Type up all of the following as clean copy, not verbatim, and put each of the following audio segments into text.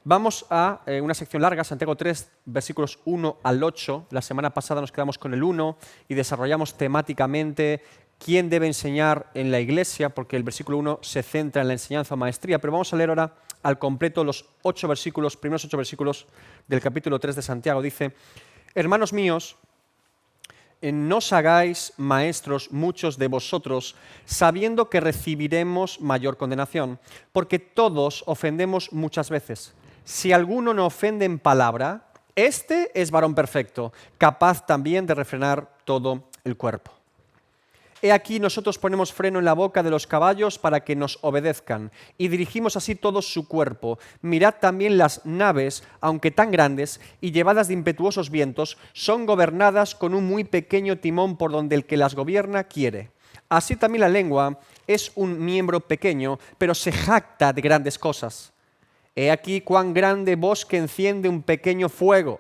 Vamos a una sección larga, Santiago 3, versículos 1 al 8. La semana pasada nos quedamos con el 1 y desarrollamos temáticamente quién debe enseñar en la iglesia, porque el versículo 1 se centra en la enseñanza o maestría, pero vamos a leer ahora al completo los primeros 8 versículos del capítulo 3 de Santiago. Dice: hermanos míos, no os hagáis maestros muchos de vosotros, sabiendo que recibiremos mayor condenación, porque todos ofendemos muchas veces. Si alguno no ofende en palabra, este es varón perfecto, capaz también de refrenar todo el cuerpo. He aquí nosotros ponemos freno en la boca de los caballos para que nos obedezcan, y dirigimos así todo su cuerpo. Mirad también las naves, aunque tan grandes y llevadas de impetuosos vientos, son gobernadas con un muy pequeño timón por donde el que las gobierna quiere. Así también la lengua es un miembro pequeño, pero se jacta de grandes cosas. He aquí cuán grande bosque enciende un pequeño fuego.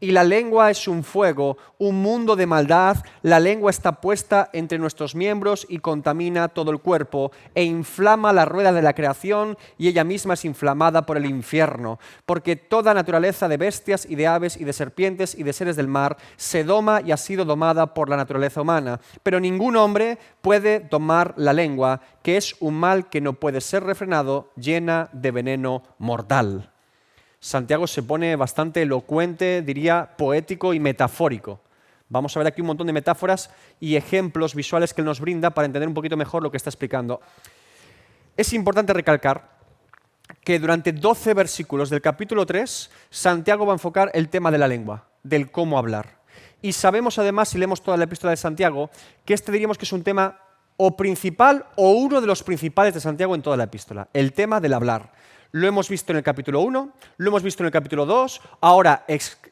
Y la lengua es un fuego, un mundo de maldad. La lengua está puesta entre nuestros miembros y contamina todo el cuerpo e inflama la rueda de la creación, y ella misma es inflamada por el infierno. Porque toda naturaleza de bestias y de aves y de serpientes y de seres del mar se doma y ha sido domada por la naturaleza humana. Pero ningún hombre puede domar la lengua, que es un mal que no puede ser refrenado, llena de veneno mortal. Santiago se pone bastante elocuente, diría poético y metafórico. Vamos a ver aquí un montón de metáforas y ejemplos visuales que él nos brinda para entender un poquito mejor lo que está explicando. Es importante recalcar que durante 12 versículos del capítulo 3, Santiago va a enfocar el tema de la lengua, del cómo hablar. Y sabemos además, si leemos toda la epístola de Santiago, que este diríamos que es un tema o principal o uno de los principales de Santiago en toda la epístola, el tema del hablar. Lo hemos visto en el capítulo 1, lo hemos visto en el capítulo 2, ahora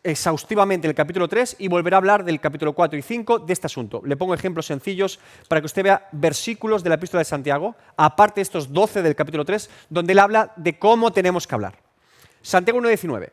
exhaustivamente en el capítulo 3, y volverá a hablar del capítulo 4 y 5 de este asunto. Le pongo ejemplos sencillos para que usted vea versículos de la epístola de Santiago, aparte de estos 12 del capítulo 3, donde él habla de cómo tenemos que hablar. Santiago 1:19.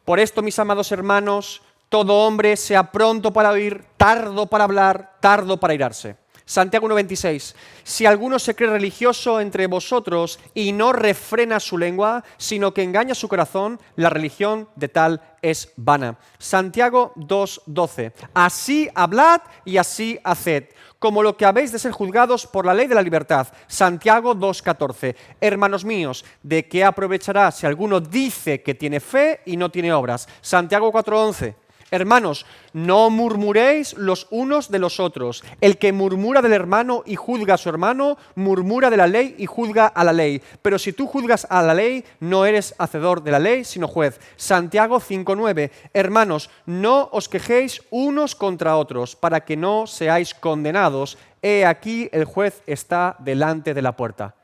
Por esto, mis amados hermanos, todo hombre sea pronto para oír, tardo para hablar, tardo para airarse. Santiago 1:26. Si alguno se cree religioso entre vosotros y no refrena su lengua, sino que engaña su corazón, la religión de tal es vana. Santiago 2:12. Así hablad y así haced, como lo que habéis de ser juzgados por la ley de la libertad. Santiago 2:14. Hermanos míos, ¿de qué aprovechará si alguno dice que tiene fe y no tiene obras? Santiago 4:11. Hermanos, no murmuréis los unos de los otros. El que murmura del hermano y juzga a su hermano, murmura de la ley y juzga a la ley. Pero si tú juzgas a la ley, no eres hacedor de la ley, sino juez. Santiago 5:9. Hermanos, no os quejéis unos contra otros, para que no seáis condenados. He aquí el juez está delante de la puerta.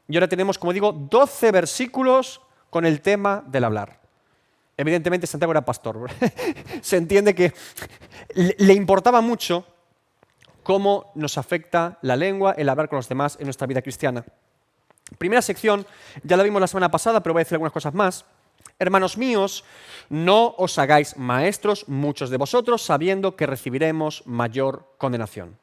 Y ahora tenemos, como digo, 12 versículos con el tema del hablar. Evidentemente Santiago era pastor. Se entiende que le importaba mucho cómo nos afecta la lengua, el hablar con los demás en nuestra vida cristiana. Primera sección, ya la vimos la semana pasada, pero voy a decir algunas cosas más. Hermanos míos, no os hagáis maestros muchos de vosotros, sabiendo que recibiremos mayor condenación.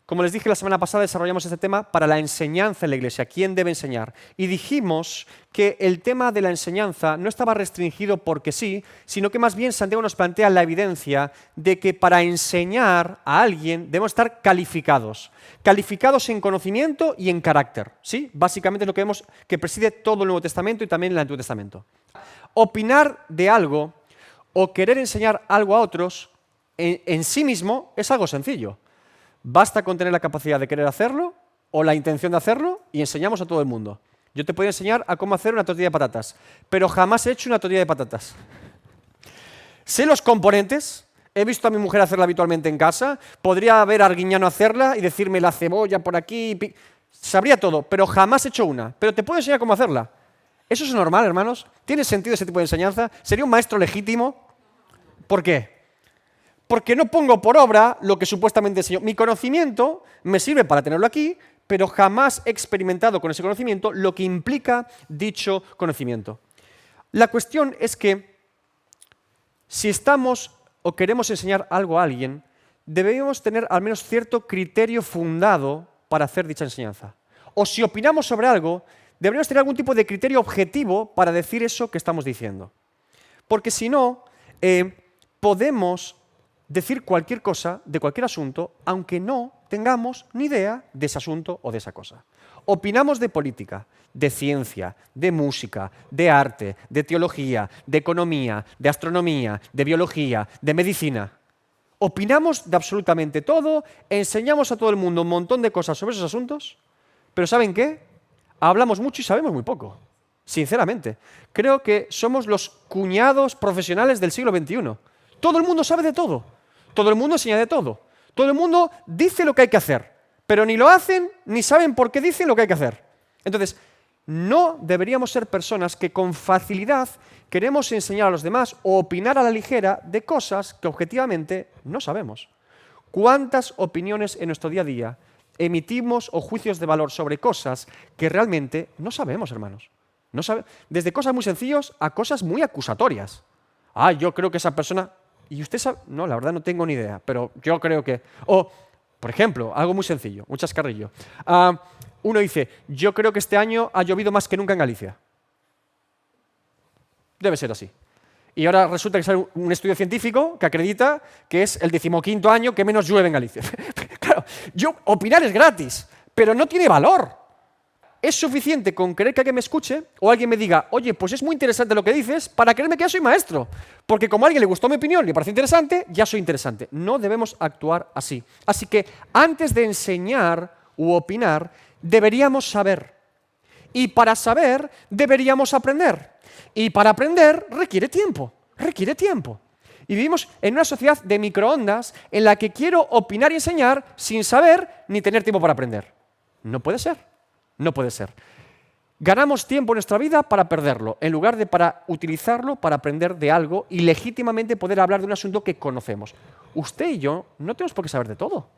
Como les dije la semana pasada, desarrollamos este tema para la enseñanza en la iglesia. ¿Quién debe enseñar? Y dijimos que el tema de la enseñanza no estaba restringido porque sí, sino que más bien Santiago nos plantea la evidencia de que para enseñar a alguien debemos estar calificados. Calificados en conocimiento y en carácter. ¿Sí? Básicamente es lo que vemos que preside todo el Nuevo Testamento y también el Antiguo Testamento. Opinar de algo o querer enseñar algo a otros en sí mismo es algo sencillo. Basta con tener la capacidad de querer hacerlo o la intención de hacerlo y enseñamos a todo el mundo. Yo te podría enseñar a cómo hacer una tortilla de patatas, pero jamás he hecho una tortilla de patatas. Sé los componentes, he visto a mi mujer hacerla habitualmente en casa, podría ver a Arguiñano hacerla y decirme la cebolla por aquí, sabría todo, pero jamás he hecho una. Pero te puedo enseñar cómo hacerla. ¿Eso es normal, hermanos? ¿Tiene sentido ese tipo de enseñanza? ¿Sería un maestro legítimo? ¿Por qué? Porque no pongo por obra lo que supuestamente enseño. Mi conocimiento me sirve para tenerlo aquí, pero jamás he experimentado con ese conocimiento lo que implica dicho conocimiento. La cuestión es que si estamos o queremos enseñar algo a alguien, debemos tener al menos cierto criterio fundado para hacer dicha enseñanza. O si opinamos sobre algo, deberíamos tener algún tipo de criterio objetivo para decir eso que estamos diciendo. Porque si no, podemos decir cualquier cosa de cualquier asunto, aunque no tengamos ni idea de ese asunto o de esa cosa. Opinamos de política, de ciencia, de música, de arte, de teología, de economía, de astronomía, de biología, de medicina. Opinamos de absolutamente todo, enseñamos a todo el mundo un montón de cosas sobre esos asuntos, pero ¿saben qué? Hablamos mucho y sabemos muy poco, sinceramente. Creo que somos los cuñados profesionales del siglo XXI. Todo el mundo sabe de todo, todo el mundo enseña de todo, todo el mundo dice lo que hay que hacer, pero ni lo hacen ni saben por qué dicen lo que hay que hacer. Entonces, no deberíamos ser personas que con facilidad queremos enseñar a los demás o opinar a la ligera de cosas que objetivamente no sabemos. ¿Cuántas opiniones en nuestro día a día emitimos o juicios de valor sobre cosas que realmente no sabemos, hermanos? Desde cosas muy sencillas a cosas muy acusatorias. Yo creo que esa persona... ¿Y usted sabe? No, la verdad no tengo ni idea, pero yo creo que... O, por ejemplo, algo muy sencillo, un chascarrillo. Uno dice, yo creo que este año ha llovido más que nunca en Galicia. Debe ser así. Y ahora resulta que sale un estudio científico que acredita que es el 15º año que menos llueve en Galicia. Claro, opinar es gratis, pero no tiene valor. Es suficiente con querer que alguien me escuche o alguien me diga, oye, pues es muy interesante lo que dices, para creerme que ya soy maestro. Porque como a alguien le gustó mi opinión y le parece interesante, ya soy interesante. No debemos actuar así. Así que antes de enseñar u opinar, deberíamos saber. Y para saber, deberíamos aprender. Y para aprender requiere tiempo. Y vivimos en una sociedad de microondas en la que quiero opinar y enseñar sin saber ni tener tiempo para aprender. No puede ser. No puede ser. Ganamos tiempo en nuestra vida para perderlo, en lugar de para utilizarlo para aprender de algo y legítimamente poder hablar de un asunto que conocemos. Usted y yo no tenemos por qué saber de todo.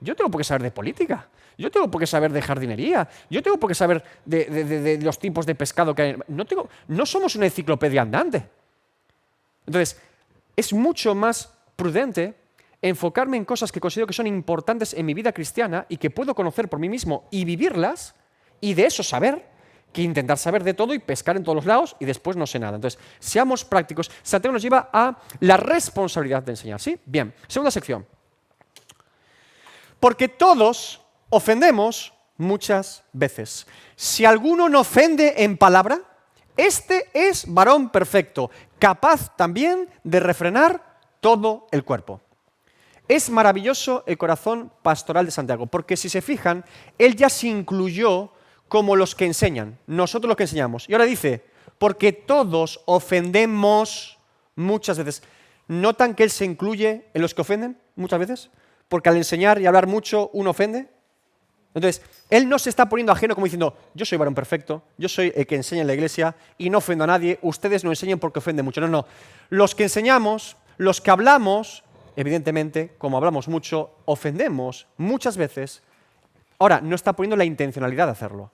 Yo tengo por qué saber de política, yo tengo por qué saber de jardinería, yo tengo por qué saber de los tipos de pescado que hay. No somos una enciclopedia andante. Entonces, es mucho más prudente enfocarme en cosas que considero que son importantes en mi vida cristiana y que puedo conocer por mí mismo y vivirlas, y de eso saber, que intentar saber de todo y pescar en todos los lados y después no sé nada. Entonces, seamos prácticos. Santiago nos lleva a la responsabilidad de enseñar, ¿sí? Bien, segunda sección. Porque todos ofendemos muchas veces. Si alguno no ofende en palabra, este es varón perfecto, capaz también de refrenar todo el cuerpo. Es maravilloso el corazón pastoral de Santiago, porque si se fijan, él ya se incluyó como los que enseñan, nosotros los que enseñamos. Y ahora dice, porque todos ofendemos muchas veces. ¿Notan que él se incluye en los que ofenden muchas veces? Porque al enseñar y hablar mucho, uno ofende. Entonces, él no se está poniendo ajeno como diciendo, yo soy varón perfecto, yo soy el que enseña en la iglesia y no ofendo a nadie, ustedes no enseñan porque ofenden mucho. No. Los que enseñamos, los que hablamos, evidentemente, como hablamos mucho, ofendemos muchas veces. Ahora, no está poniendo la intencionalidad de hacerlo.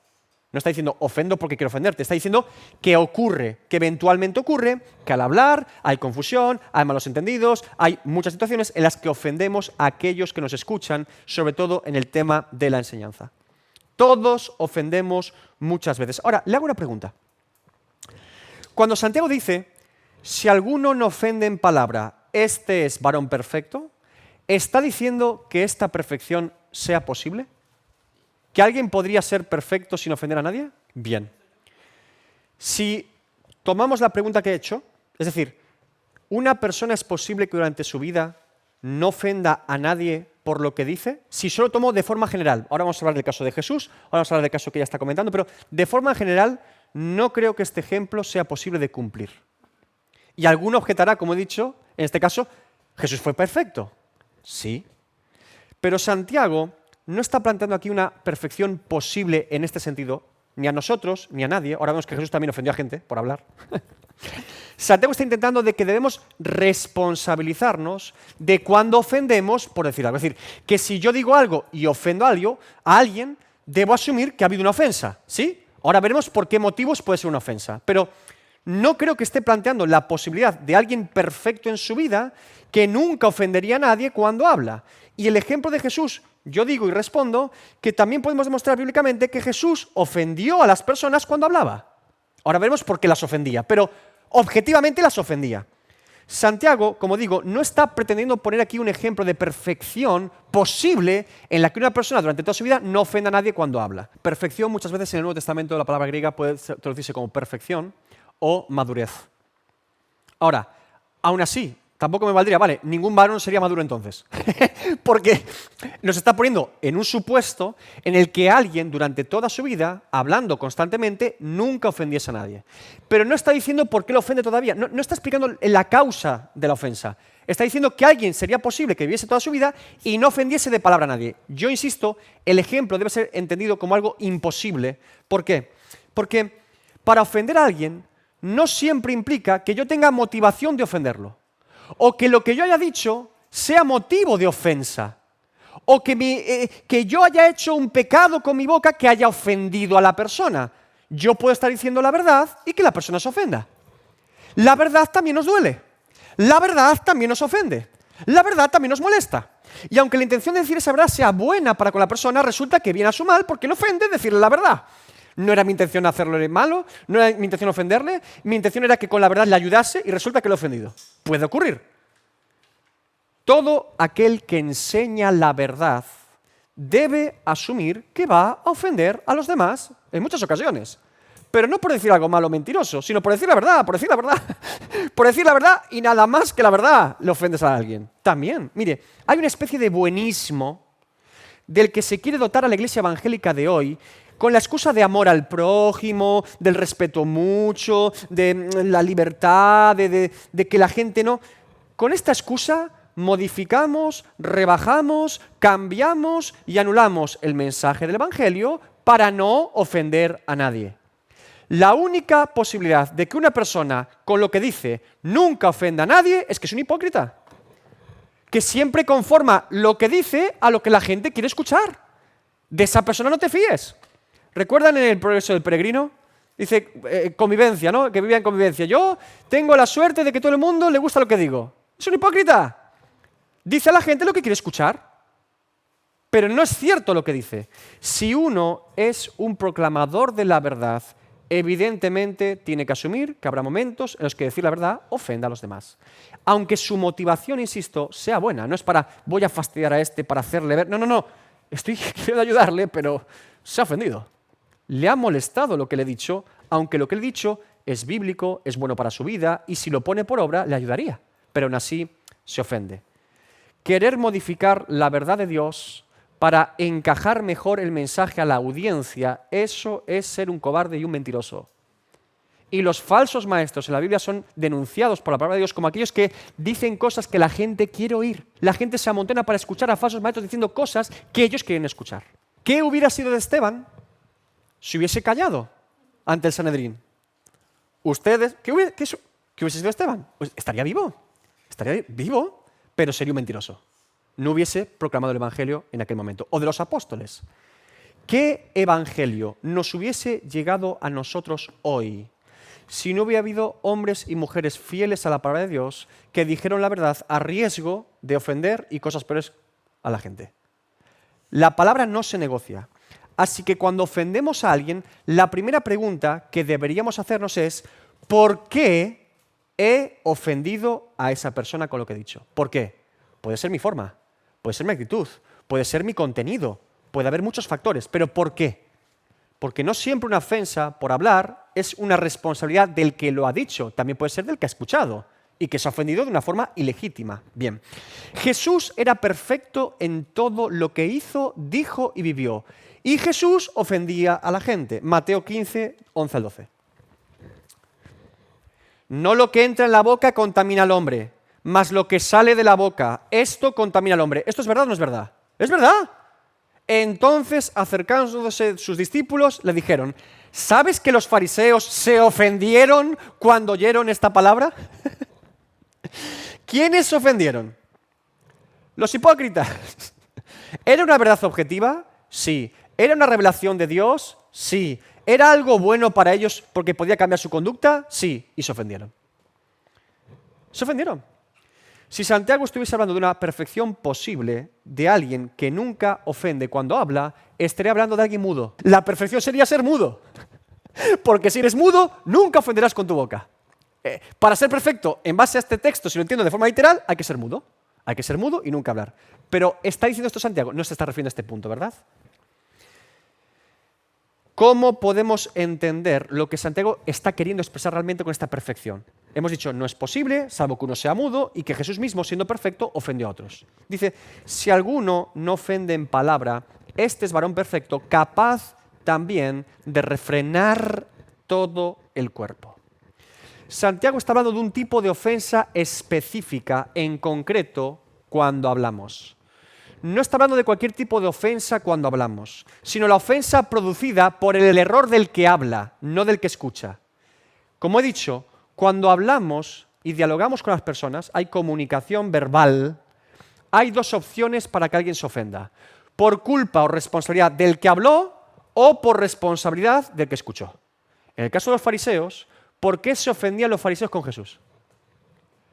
No está diciendo, ofendo porque quiero ofenderte. Está diciendo que ocurre, que eventualmente ocurre, que al hablar hay confusión, hay malos entendidos, hay muchas situaciones en las que ofendemos a aquellos que nos escuchan, sobre todo en el tema de la enseñanza. Todos ofendemos muchas veces. Ahora, le hago una pregunta. Cuando Santiago dice, si alguno no ofende en palabra, este es varón perfecto, ¿está diciendo que esta perfección sea posible? ¿Que alguien podría ser perfecto sin ofender a nadie? Bien. Si tomamos la pregunta que he hecho, es decir, ¿una persona es posible que durante su vida no ofenda a nadie por lo que dice? Si solo tomo de forma general, ahora vamos a hablar del caso de Jesús, ahora vamos a hablar del caso que ella está comentando, pero de forma general no creo que este ejemplo sea posible de cumplir. Y alguno objetará, como he dicho, en este caso, ¿Jesús fue perfecto? Sí. Pero Santiago no está planteando aquí una perfección posible en este sentido, ni a nosotros, ni a nadie. Ahora vemos que Jesús también ofendió a gente por hablar. Santiago está intentando de que debemos responsabilizarnos de cuando ofendemos por decir algo. Es decir, que si yo digo algo y ofendo a alguien, debo asumir que ha habido una ofensa, ¿sí? Ahora veremos por qué motivos puede ser una ofensa. Pero No creo que esté planteando la posibilidad de alguien perfecto en su vida que nunca ofendería a nadie cuando habla. Y el ejemplo de Jesús, yo digo y respondo que también podemos demostrar bíblicamente que Jesús ofendió a las personas cuando hablaba. Ahora veremos por qué las ofendía, pero objetivamente las ofendía. Santiago, como digo, no está pretendiendo poner aquí un ejemplo de perfección posible en la que una persona durante toda su vida no ofenda a nadie cuando habla. Perfección muchas veces en el Nuevo Testamento la palabra griega puede traducirse como perfección o madurez. Ahora, aún así, tampoco me valdría, vale, ningún varón sería maduro entonces. Porque nos está poniendo en un supuesto en el que alguien durante toda su vida, hablando constantemente, nunca ofendiese a nadie. Pero no está diciendo por qué lo ofende todavía, no está explicando la causa de la ofensa. Está diciendo que alguien sería posible que viviese toda su vida y no ofendiese de palabra a nadie. Yo insisto, el ejemplo debe ser entendido como algo imposible. ¿Por qué? Porque para ofender a alguien no siempre implica que yo tenga motivación de ofenderlo, o que lo que yo haya dicho sea motivo de ofensa, o que yo haya hecho un pecado con mi boca que haya ofendido a la persona. Yo puedo estar diciendo la verdad y que la persona se ofenda. La verdad también nos duele, la verdad también nos ofende, la verdad también nos molesta. Y aunque la intención de decir esa verdad sea buena para con la persona, resulta que viene a su mal porque le ofende decirle la verdad. No era mi intención hacerle malo, no era mi intención ofenderle, mi intención era que con la verdad le ayudase y resulta que lo he ofendido. Puede ocurrir. Todo aquel que enseña la verdad debe asumir que va a ofender a los demás en muchas ocasiones. Pero no por decir algo malo o mentiroso, sino por decir la verdad, por decir la verdad. Por decir la verdad y nada más que la verdad le ofendes a alguien. También, mire, hay una especie de buenismo del que se quiere dotar a la iglesia evangélica de hoy con la excusa de amor al prójimo, del respeto mucho, de la libertad, de que la gente no... Con esta excusa modificamos, rebajamos, cambiamos y anulamos el mensaje del Evangelio para no ofender a nadie. La única posibilidad de que una persona con lo que dice nunca ofenda a nadie es que es un hipócrita, que siempre conforma lo que dice a lo que la gente quiere escuchar. De esa persona no te fíes. ¿Recuerdan en el Progreso del Peregrino? Dice convivencia, ¿no? Que vivía en convivencia. Yo tengo la suerte de que todo el mundo le gusta lo que digo. Es un hipócrita. Dice a la gente lo que quiere escuchar. Pero no es cierto lo que dice. Si uno es un proclamador de la verdad, evidentemente tiene que asumir que habrá momentos en los que decir la verdad ofenda a los demás. Aunque su motivación, insisto, sea buena. No es para voy a fastidiar a este para hacerle ver. No. Estoy queriendo ayudarle, pero se ha ofendido. Le ha molestado lo que le he dicho, aunque lo que le he dicho es bíblico, es bueno para su vida, y si lo pone por obra, le ayudaría. Pero aún así se ofende. Querer modificar la verdad de Dios para encajar mejor el mensaje a la audiencia, eso es ser un cobarde y un mentiroso. Y los falsos maestros en la Biblia son denunciados por la palabra de Dios como aquellos que dicen cosas que la gente quiere oír. La gente se amontona para escuchar a falsos maestros diciendo cosas que ellos quieren escuchar. ¿Qué hubiera sido de Esteban si hubiese callado ante el Sanedrín? ¿Ustedes qué hubiese sido de Esteban? Pues estaría vivo, pero sería un mentiroso. No hubiese proclamado el Evangelio en aquel momento. O de los apóstoles. ¿Qué Evangelio nos hubiese llegado a nosotros hoy si no hubiera habido hombres y mujeres fieles a la palabra de Dios que dijeron la verdad a riesgo de ofender y cosas peores a la gente? La palabra no se negocia. Así que cuando ofendemos a alguien, la primera pregunta que deberíamos hacernos es ¿por qué he ofendido a esa persona con lo que he dicho? ¿Por qué? Puede ser mi forma, puede ser mi actitud, puede ser mi contenido, puede haber muchos factores, pero ¿por qué? Porque no siempre una ofensa por hablar es una responsabilidad del que lo ha dicho, también puede ser del que ha escuchado y que se ha ofendido de una forma ilegítima. Bien, Jesús era perfecto en todo lo que hizo, dijo y vivió. Y Jesús ofendía a la gente. Mateo 15, 11 al 12. No lo que entra en la boca contamina al hombre, mas lo que sale de la boca, esto contamina al hombre. ¿Esto es verdad o no es verdad? ¡Es verdad! Entonces, acercándose sus discípulos, le dijeron, ¿sabes que los fariseos se ofendieron cuando oyeron esta palabra? ¿Quiénes se ofendieron? Los hipócritas. ¿Era una verdad objetiva? Sí. ¿Era una revelación de Dios? Sí. ¿Era algo bueno para ellos porque podía cambiar su conducta? Sí, y se ofendieron. Se ofendieron. Si Santiago estuviese hablando de una perfección posible de alguien que nunca ofende cuando habla, estaría hablando de alguien mudo. La perfección sería ser mudo. Porque si eres mudo, nunca ofenderás con tu boca. Para ser perfecto, en base a este texto, si lo entiendo de forma literal, hay que ser mudo. Hay que ser mudo y nunca hablar. Pero está diciendo esto Santiago, no se está refiriendo a este punto, ¿verdad? ¿Cómo podemos entender lo que Santiago está queriendo expresar realmente con esta perfección? Hemos dicho, no es posible, salvo que uno sea mudo, y que Jesús mismo, siendo perfecto, ofendió a otros. Dice, si alguno no ofende en palabra, este es varón perfecto, capaz también de refrenar todo el cuerpo. Santiago está hablando de un tipo de ofensa específica, en concreto, cuando hablamos. No está hablando de cualquier tipo de ofensa cuando hablamos, sino la ofensa producida por el error del que habla, no del que escucha. Como he dicho, cuando hablamos y dialogamos con las personas, hay comunicación verbal, hay dos opciones para que alguien se ofenda. Por culpa o responsabilidad del que habló o por responsabilidad del que escuchó. En el caso de los fariseos, ¿por qué se ofendían los fariseos con Jesús?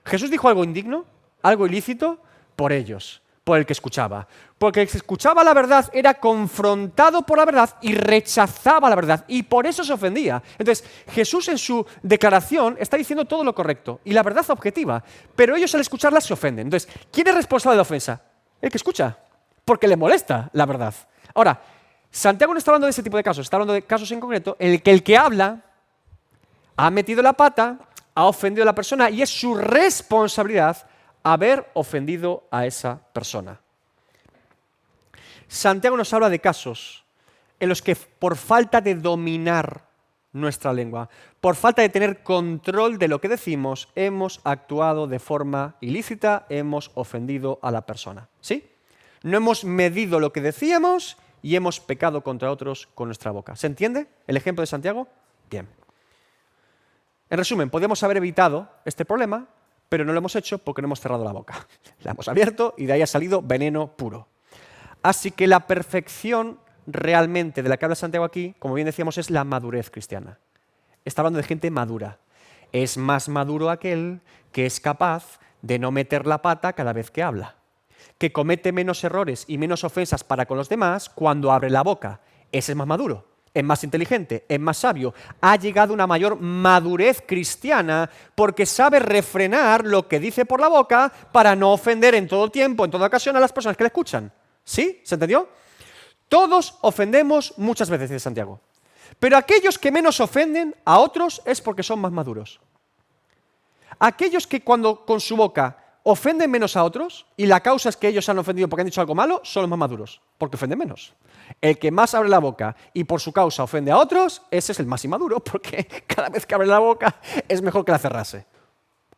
¿Jesús dijo algo indigno? ¿Algo ilícito? Por ellos. Por el que escuchaba. Porque el que escuchaba la verdad era confrontado por la verdad y rechazaba la verdad. Y por eso se ofendía. Entonces, Jesús en su declaración está diciendo todo lo correcto y la verdad objetiva. Pero ellos al escucharla se ofenden. Entonces, ¿quién es responsable de la ofensa? El que escucha. Porque le molesta la verdad. Ahora, Santiago no está hablando de ese tipo de casos. Está hablando de casos en concreto en el que habla ha metido la pata, ha ofendido a la persona y es su responsabilidad haber ofendido a esa persona. Santiago nos habla de casos en los que por falta de dominar nuestra lengua, por falta de tener control de lo que decimos, hemos actuado de forma ilícita, hemos ofendido a la persona. ¿Sí? No hemos medido lo que decíamos y hemos pecado contra otros con nuestra boca. ¿Se entiende el ejemplo de Santiago? Bien. En resumen, podríamos haber evitado este problema, pero no lo hemos hecho porque no hemos cerrado la boca. La hemos abierto y de ahí ha salido veneno puro. Así que la perfección realmente de la que habla Santiago aquí, como bien decíamos, es la madurez cristiana. Está hablando de gente madura. Es más maduro aquel que es capaz de no meter la pata cada vez que habla, que comete menos errores y menos ofensas para con los demás cuando abre la boca. Ese es más maduro. Es más inteligente, es más sabio, ha llegado a una mayor madurez cristiana porque sabe refrenar lo que dice por la boca para no ofender en todo tiempo, en toda ocasión a las personas que le escuchan. ¿Sí? ¿Se entendió? Todos ofendemos muchas veces, dice Santiago. Pero aquellos que menos ofenden a otros es porque son más maduros. Aquellos que cuando con su boca ofenden menos a otros y la causa es que ellos han ofendido porque han dicho algo malo, son los más maduros, porque ofenden menos. El que más abre la boca y por su causa ofende a otros, ese es el más inmaduro, porque cada vez que abre la boca es mejor que la cerrase.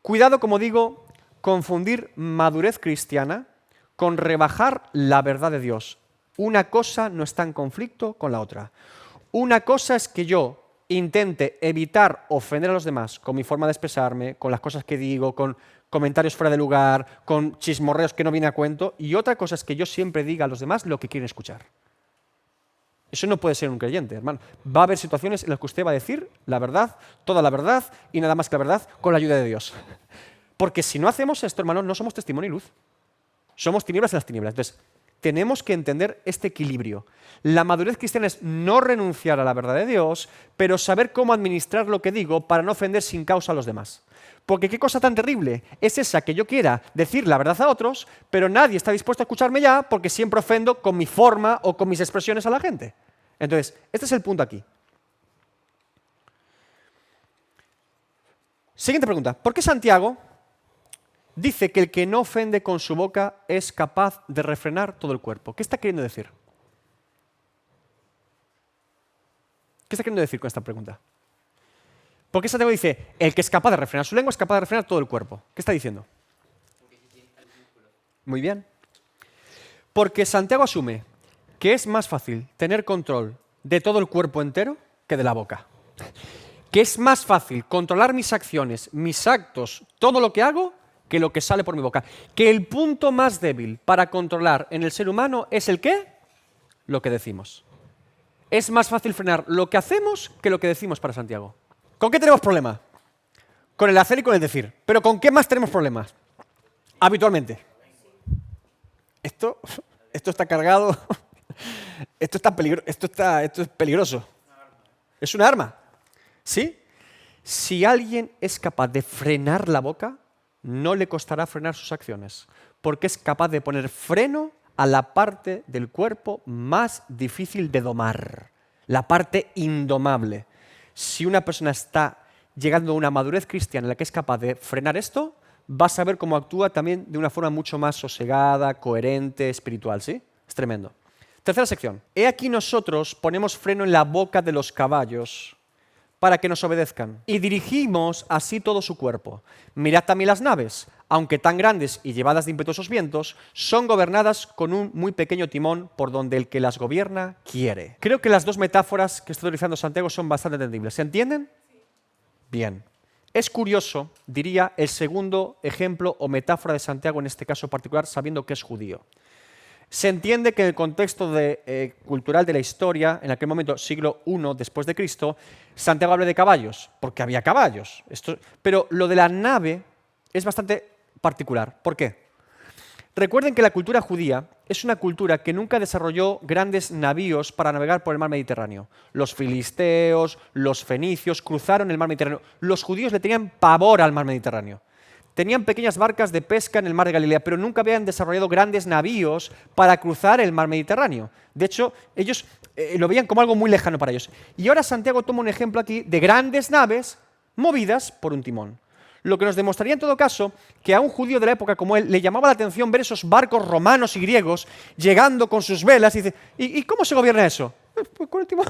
Cuidado, como digo, confundir madurez cristiana con rebajar la verdad de Dios. Una cosa no está en conflicto con la otra. Una cosa es que yo intente evitar ofender a los demás con mi forma de expresarme, con las cosas que digo, con comentarios fuera de lugar, con chismorreos que no viene a cuento, y otra cosa es que yo siempre diga a los demás lo que quieren escuchar. Eso no puede ser un creyente, hermano. Va a haber situaciones en las que usted va a decir la verdad, toda la verdad y nada más que la verdad con la ayuda de Dios. Porque si no hacemos esto, hermano, no somos testimonio y luz. Somos tinieblas en las tinieblas. Entonces, tenemos que entender este equilibrio. La madurez cristiana es no renunciar a la verdad de Dios, pero saber cómo administrar lo que digo para no ofender sin causa a los demás. Porque qué cosa tan terrible es esa que yo quiera decir la verdad a otros, pero nadie está dispuesto a escucharme ya porque siempre ofendo con mi forma o con mis expresiones a la gente. Entonces, este es el punto aquí. Siguiente pregunta. ¿Por qué Santiago dice que el que no ofende con su boca es capaz de refrenar todo el cuerpo? ¿Qué está queriendo decir? ¿Qué está queriendo decir con esta pregunta? ¿Por qué Santiago dice, el que es capaz de refrenar su lengua es capaz de refrenar todo el cuerpo? ¿Qué está diciendo? Muy bien. Porque Santiago asume que es más fácil tener control de todo el cuerpo entero que de la boca. Que es más fácil controlar mis acciones, mis actos, todo lo que hago, que lo que sale por mi boca. Que el punto más débil para controlar en el ser humano es el ¿qué? Lo que decimos. Es más fácil frenar lo que hacemos que lo que decimos para Santiago. ¿Con qué tenemos problemas? Con el hacer y con el decir. Pero ¿con qué más tenemos problemas? Habitualmente. Esto está cargado. Esto es peligroso. Es un arma. ¿Sí? Si alguien es capaz de frenar la boca, no le costará frenar sus acciones, porque es capaz de poner freno a la parte del cuerpo más difícil de domar, la parte indomable. Si una persona está llegando a una madurez cristiana en la que es capaz de frenar esto, vas a ver cómo actúa también de una forma mucho más sosegada, coherente, espiritual, ¿sí? Es tremendo. Tercera sección. He aquí nosotros ponemos freno en la boca de los caballos para que nos obedezcan, y dirigimos así todo su cuerpo. Mirad también las naves, aunque tan grandes y llevadas de impetuosos vientos, son gobernadas con un muy pequeño timón por donde el que las gobierna quiere. Creo que las dos metáforas que está utilizando Santiago son bastante entendibles. ¿Se entienden? Bien. Es curioso, diría, el segundo ejemplo o metáfora de Santiago en este caso particular, sabiendo que es judío. Se entiende que en el contexto cultural de la historia, en aquel momento, siglo I después de Cristo, Santiago habla de caballos, porque había caballos. Pero lo de la nave es bastante particular. ¿Por qué? Recuerden que la cultura judía es una cultura que nunca desarrolló grandes navíos para navegar por el mar Mediterráneo. Los filisteos, los fenicios cruzaron el mar Mediterráneo. Los judíos le tenían pavor al mar Mediterráneo. Tenían pequeñas barcas de pesca en el mar de Galilea, pero nunca habían desarrollado grandes navíos para cruzar el mar Mediterráneo. De hecho, ellos lo veían como algo muy lejano para ellos. Y ahora Santiago toma un ejemplo aquí de grandes naves movidas por un timón. Lo que nos demostraría en todo caso que a un judío de la época como él le llamaba la atención ver esos barcos romanos y griegos llegando con sus velas y dice, ¿y cómo se gobierna eso? Pues con el timón.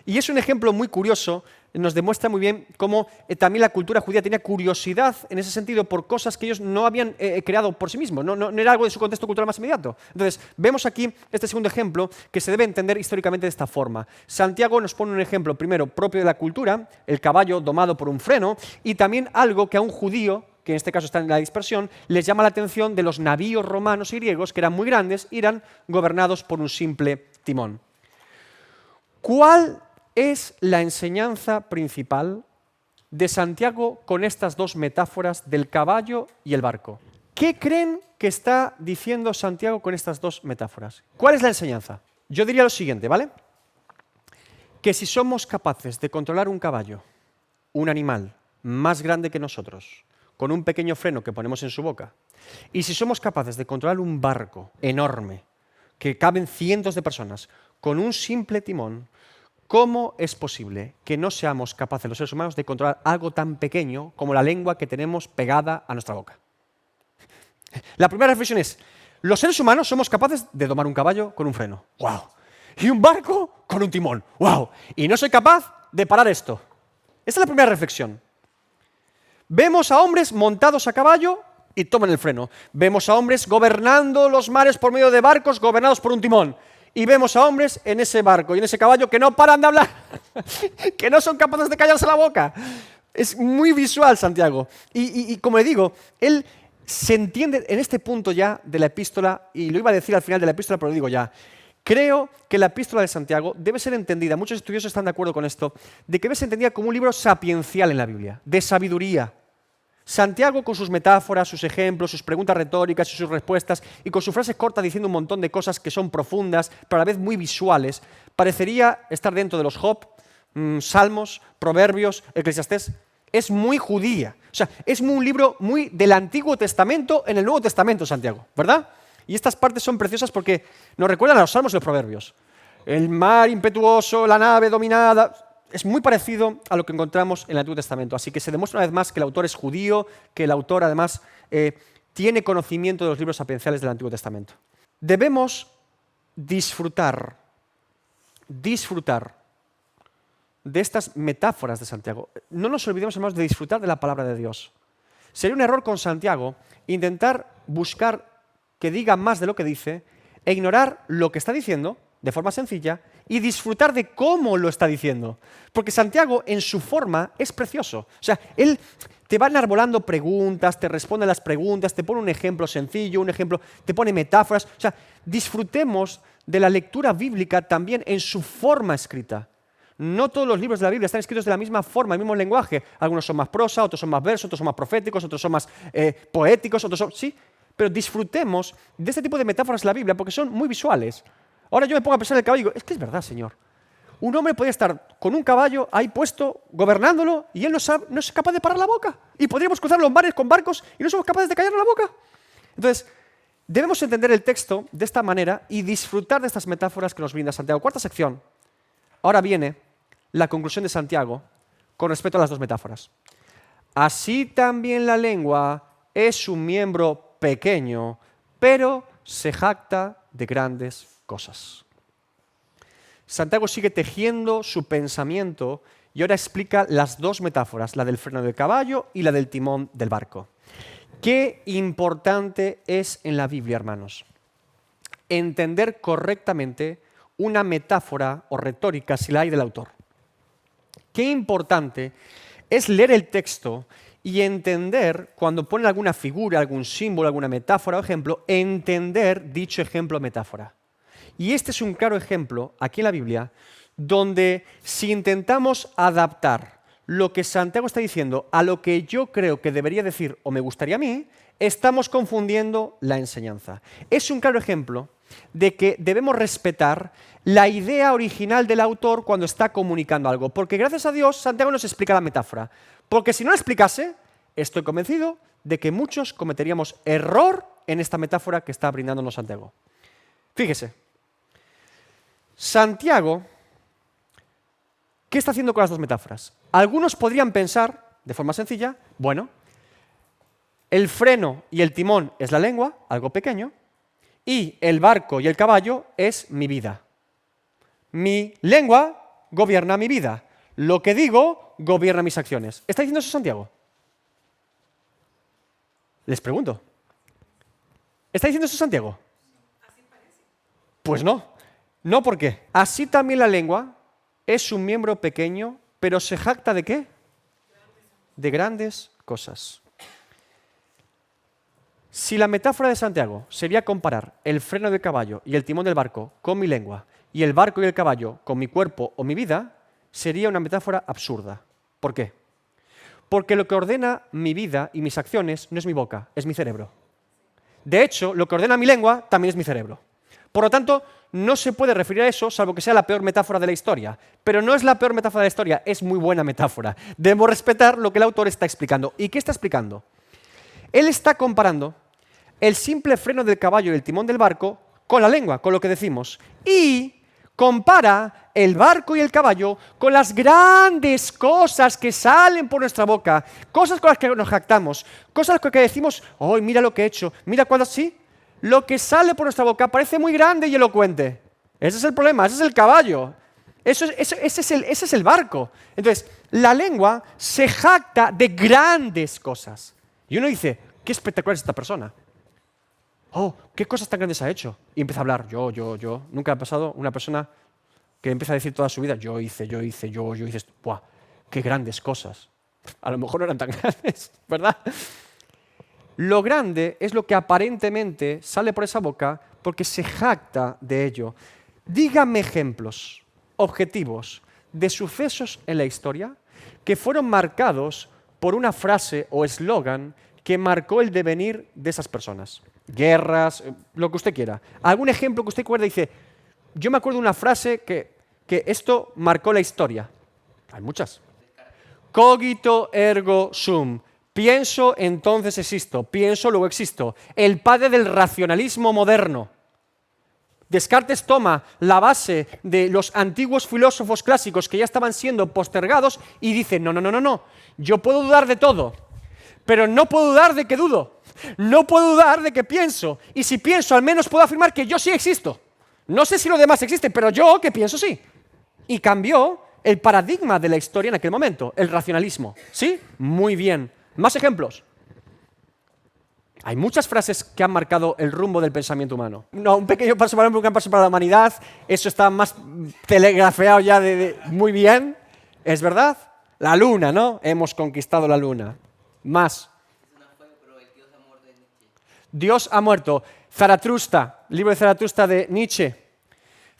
Y es un ejemplo muy curioso, nos demuestra muy bien cómo también la cultura judía tenía curiosidad en ese sentido por cosas que ellos no habían creado por sí mismos, no era algo de su contexto cultural más inmediato. Entonces, vemos aquí este segundo ejemplo que se debe entender históricamente de esta forma. Santiago nos pone un ejemplo, primero, propio de la cultura, el caballo domado por un freno, y también algo que a un judío, que en este caso está en la dispersión, les llama la atención de los navíos romanos y griegos, que eran muy grandes y eran gobernados por un simple timón. ¿Cuál es la enseñanza principal de Santiago con estas dos metáforas del caballo y el barco? ¿Qué creen que está diciendo Santiago con estas dos metáforas? ¿Cuál es la enseñanza? Yo diría lo siguiente, ¿vale? Que si somos capaces de controlar un caballo, un animal más grande que nosotros, con un pequeño freno que ponemos en su boca, y si somos capaces de controlar un barco enorme, que caben cientos de personas, con un simple timón, ¿cómo es posible que no seamos capaces los seres humanos de controlar algo tan pequeño como la lengua que tenemos pegada a nuestra boca? La primera reflexión es, los seres humanos somos capaces de domar un caballo con un freno. ¡Wow! Y un barco con un timón. ¡Wow! Y no soy capaz de parar esto. Esta es la primera reflexión. Vemos a hombres montados a caballo y toman el freno. Vemos a hombres gobernando los mares por medio de barcos gobernados por un timón. Y vemos a hombres en ese barco y en ese caballo que no paran de hablar, que no son capaces de callarse la boca. Es muy visual, Santiago. Y como le digo, él se entiende en este punto ya de la epístola, y lo iba a decir al final de la epístola, pero lo digo ya. Creo que la epístola de Santiago debe ser entendida, muchos estudiosos están de acuerdo con esto, de que debe ser entendida como un libro sapiencial en la Biblia, de sabiduría. Santiago, con sus metáforas, sus ejemplos, sus preguntas retóricas y sus respuestas, y con sus frases cortas diciendo un montón de cosas que son profundas, pero a la vez muy visuales, parecería estar dentro de los Job, Salmos, Proverbios, Eclesiastés. Es muy judía. O sea, es un libro muy del Antiguo Testamento en el Nuevo Testamento, Santiago, ¿verdad? Y estas partes son preciosas porque nos recuerdan a los Salmos y los Proverbios. El mar impetuoso, la nave dominada. Es muy parecido a lo que encontramos en el Antiguo Testamento. Así que se demuestra una vez más que el autor es judío, que el autor además tiene conocimiento de los libros sapienciales del Antiguo Testamento. Debemos disfrutar de estas metáforas de Santiago. No nos olvidemos, hermanos, de disfrutar de la palabra de Dios. Sería un error con Santiago intentar buscar que diga más de lo que dice e ignorar lo que está diciendo de forma sencilla y disfrutar de cómo lo está diciendo. Porque Santiago, en su forma, es precioso. O sea, él te va enarbolando preguntas, te responde a las preguntas, te pone un ejemplo sencillo, un ejemplo, te pone metáforas. O sea, disfrutemos de la lectura bíblica también en su forma escrita. No todos los libros de la Biblia están escritos de la misma forma, el mismo lenguaje. Algunos son más prosa, otros son más versos, otros son más proféticos, otros son más poéticos, otros son... Sí, pero disfrutemos de este tipo de metáforas de la Biblia porque son muy visuales. Ahora yo me pongo a pensar en el caballo y digo, es que es verdad, Señor. Un hombre podría estar con un caballo ahí puesto, gobernándolo, y él no es capaz de parar la boca. Y podríamos cruzar los mares con barcos y no somos capaces de callarnos la boca. Entonces, debemos entender el texto de esta manera y disfrutar de estas metáforas que nos brinda Santiago. Cuarta sección. Ahora viene la conclusión de Santiago con respecto a las dos metáforas. Así también la lengua es un miembro pequeño, pero se jacta de grandes cosas. Santiago sigue tejiendo su pensamiento y ahora explica las dos metáforas, la del freno del caballo y la del timón del barco. Qué importante es en la Biblia, hermanos, entender correctamente una metáfora o retórica si la hay del autor. Qué importante es leer el texto y entender, cuando pone alguna figura, algún símbolo, alguna metáfora o ejemplo, entender dicho ejemplo o metáfora. Y este es un claro ejemplo, aquí en la Biblia, donde si intentamos adaptar lo que Santiago está diciendo a lo que yo creo que debería decir o me gustaría a mí, estamos confundiendo la enseñanza. Es un claro ejemplo de que debemos respetar la idea original del autor cuando está comunicando algo, porque gracias a Dios Santiago nos explica la metáfora, porque si no la explicase, estoy convencido de que muchos cometeríamos error en esta metáfora que está brindándonos Santiago. Fíjese, Santiago, ¿qué está haciendo con las dos metáforas? Algunos podrían pensar, de forma sencilla, bueno, el freno y el timón es la lengua, algo pequeño, y el barco y el caballo es mi vida. Mi lengua gobierna mi vida. Lo que digo gobierna mis acciones. ¿Está diciendo eso Santiago? Les pregunto. ¿Está diciendo eso Santiago? Pues no. No, ¿por qué? Así también la lengua es un miembro pequeño, pero se jacta ¿de qué? De grandes cosas. Si la metáfora de Santiago sería comparar el freno del caballo y el timón del barco con mi lengua y el barco y el caballo con mi cuerpo o mi vida, sería una metáfora absurda. ¿Por qué? Porque lo que ordena mi vida y mis acciones no es mi boca, es mi cerebro. De hecho, lo que ordena mi lengua también es mi cerebro. Por lo tanto, no se puede referir a eso salvo que sea la peor metáfora de la historia. Pero no es la peor metáfora de la historia, es muy buena metáfora. Debemos respetar lo que el autor está explicando. ¿Y qué está explicando? Él está comparando el simple freno del caballo y el timón del barco con la lengua, con lo que decimos. Y compara el barco y el caballo con las grandes cosas que salen por nuestra boca, cosas con las que nos jactamos, cosas con las que decimos, ¡oh, mira lo que he hecho! Mira cuando sí. Lo que sale por nuestra boca parece muy grande y elocuente. Ese es el problema, ese es el caballo. Ese es el barco. Entonces, la lengua se jacta de grandes cosas. Y uno dice, qué espectacular es esta persona. Oh, qué cosas tan grandes ha hecho. Y empieza a hablar, yo. Nunca ha pasado una persona que empieza a decir toda su vida, yo hice. ¡Buah! Qué grandes cosas. A lo mejor no eran tan grandes, ¿verdad? Lo grande es lo que aparentemente sale por esa boca porque se jacta de ello. Dígame ejemplos objetivos de sucesos en la historia que fueron marcados por una frase o eslogan que marcó el devenir de esas personas. Guerras, lo que usted quiera. ¿Algún ejemplo que usted recuerde y dice, yo me acuerdo de una frase que esto marcó la historia? Hay muchas. Cogito ergo sum. Pienso, entonces existo. Pienso, luego existo. El padre del racionalismo moderno. Descartes toma la base de los antiguos filósofos clásicos que ya estaban siendo postergados y dice, no. Yo puedo dudar de todo, pero no puedo dudar de que dudo. No puedo dudar de que pienso. Y si pienso, al menos puedo afirmar que yo sí existo. No sé si los demás existen, pero yo que pienso sí. Y cambió el paradigma de la historia en aquel momento, el racionalismo. ¿Sí? Muy bien. Más ejemplos. Hay muchas frases que han marcado el rumbo del pensamiento humano. No, un pequeño paso para el hombre, un gran paso para la humanidad. Eso está más telegrafeado ya muy bien. ¿Es verdad? La luna, ¿no? Hemos conquistado la luna. Más. Dios ha muerto. Zaratustra, libro de Zaratustra de Nietzsche.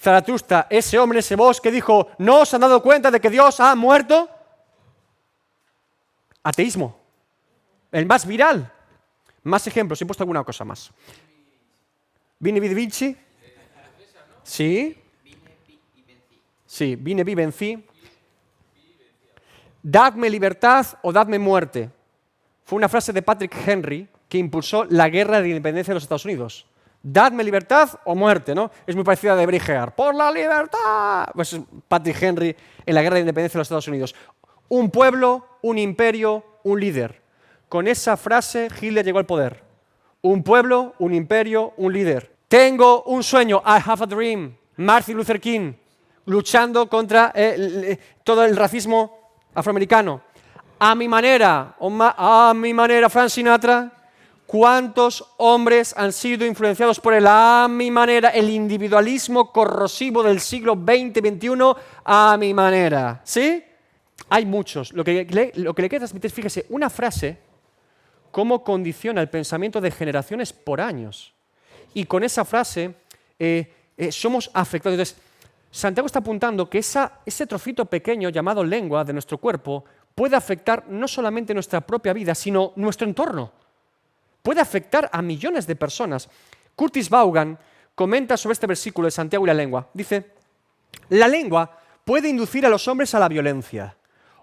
Zaratustra, ese hombre, ese bosque dijo, ¿no os han dado cuenta de que Dios ha muerto? Ateísmo. El más viral. Más ejemplos, he puesto alguna cosa más. Vine, vidi, vici. Sí. Sí, vine, vi, vencí. Dadme libertad o dadme muerte. Fue una frase de Patrick Henry que impulsó la guerra de independencia de los Estados Unidos. Dadme libertad o muerte, ¿no? Es muy parecida a de Brigear. ¡Por la libertad! Pues Patrick Henry en la guerra de independencia de los Estados Unidos. Un pueblo, un imperio, un líder. Con esa frase Hitler llegó al poder. Un pueblo, un imperio, un líder. Tengo un sueño, I have a dream. Martin Luther King, luchando contra todo el racismo afroamericano. A mi manera, Frank Sinatra. ¿Cuántos hombres han sido influenciados por el a mi manera, el individualismo corrosivo del siglo XX, XXI, a mi manera? ¿Sí? Hay muchos. Lo que le quiero transmitir, fíjese, una frase, cómo condiciona el pensamiento de generaciones por años. Y con esa frase somos afectados. Entonces, Santiago está apuntando que ese trocito pequeño llamado lengua de nuestro cuerpo puede afectar no solamente nuestra propia vida, sino nuestro entorno. Puede afectar a millones de personas. Curtis Vaughan comenta sobre este versículo de Santiago y la lengua. Dice, la lengua puede inducir a los hombres a la violencia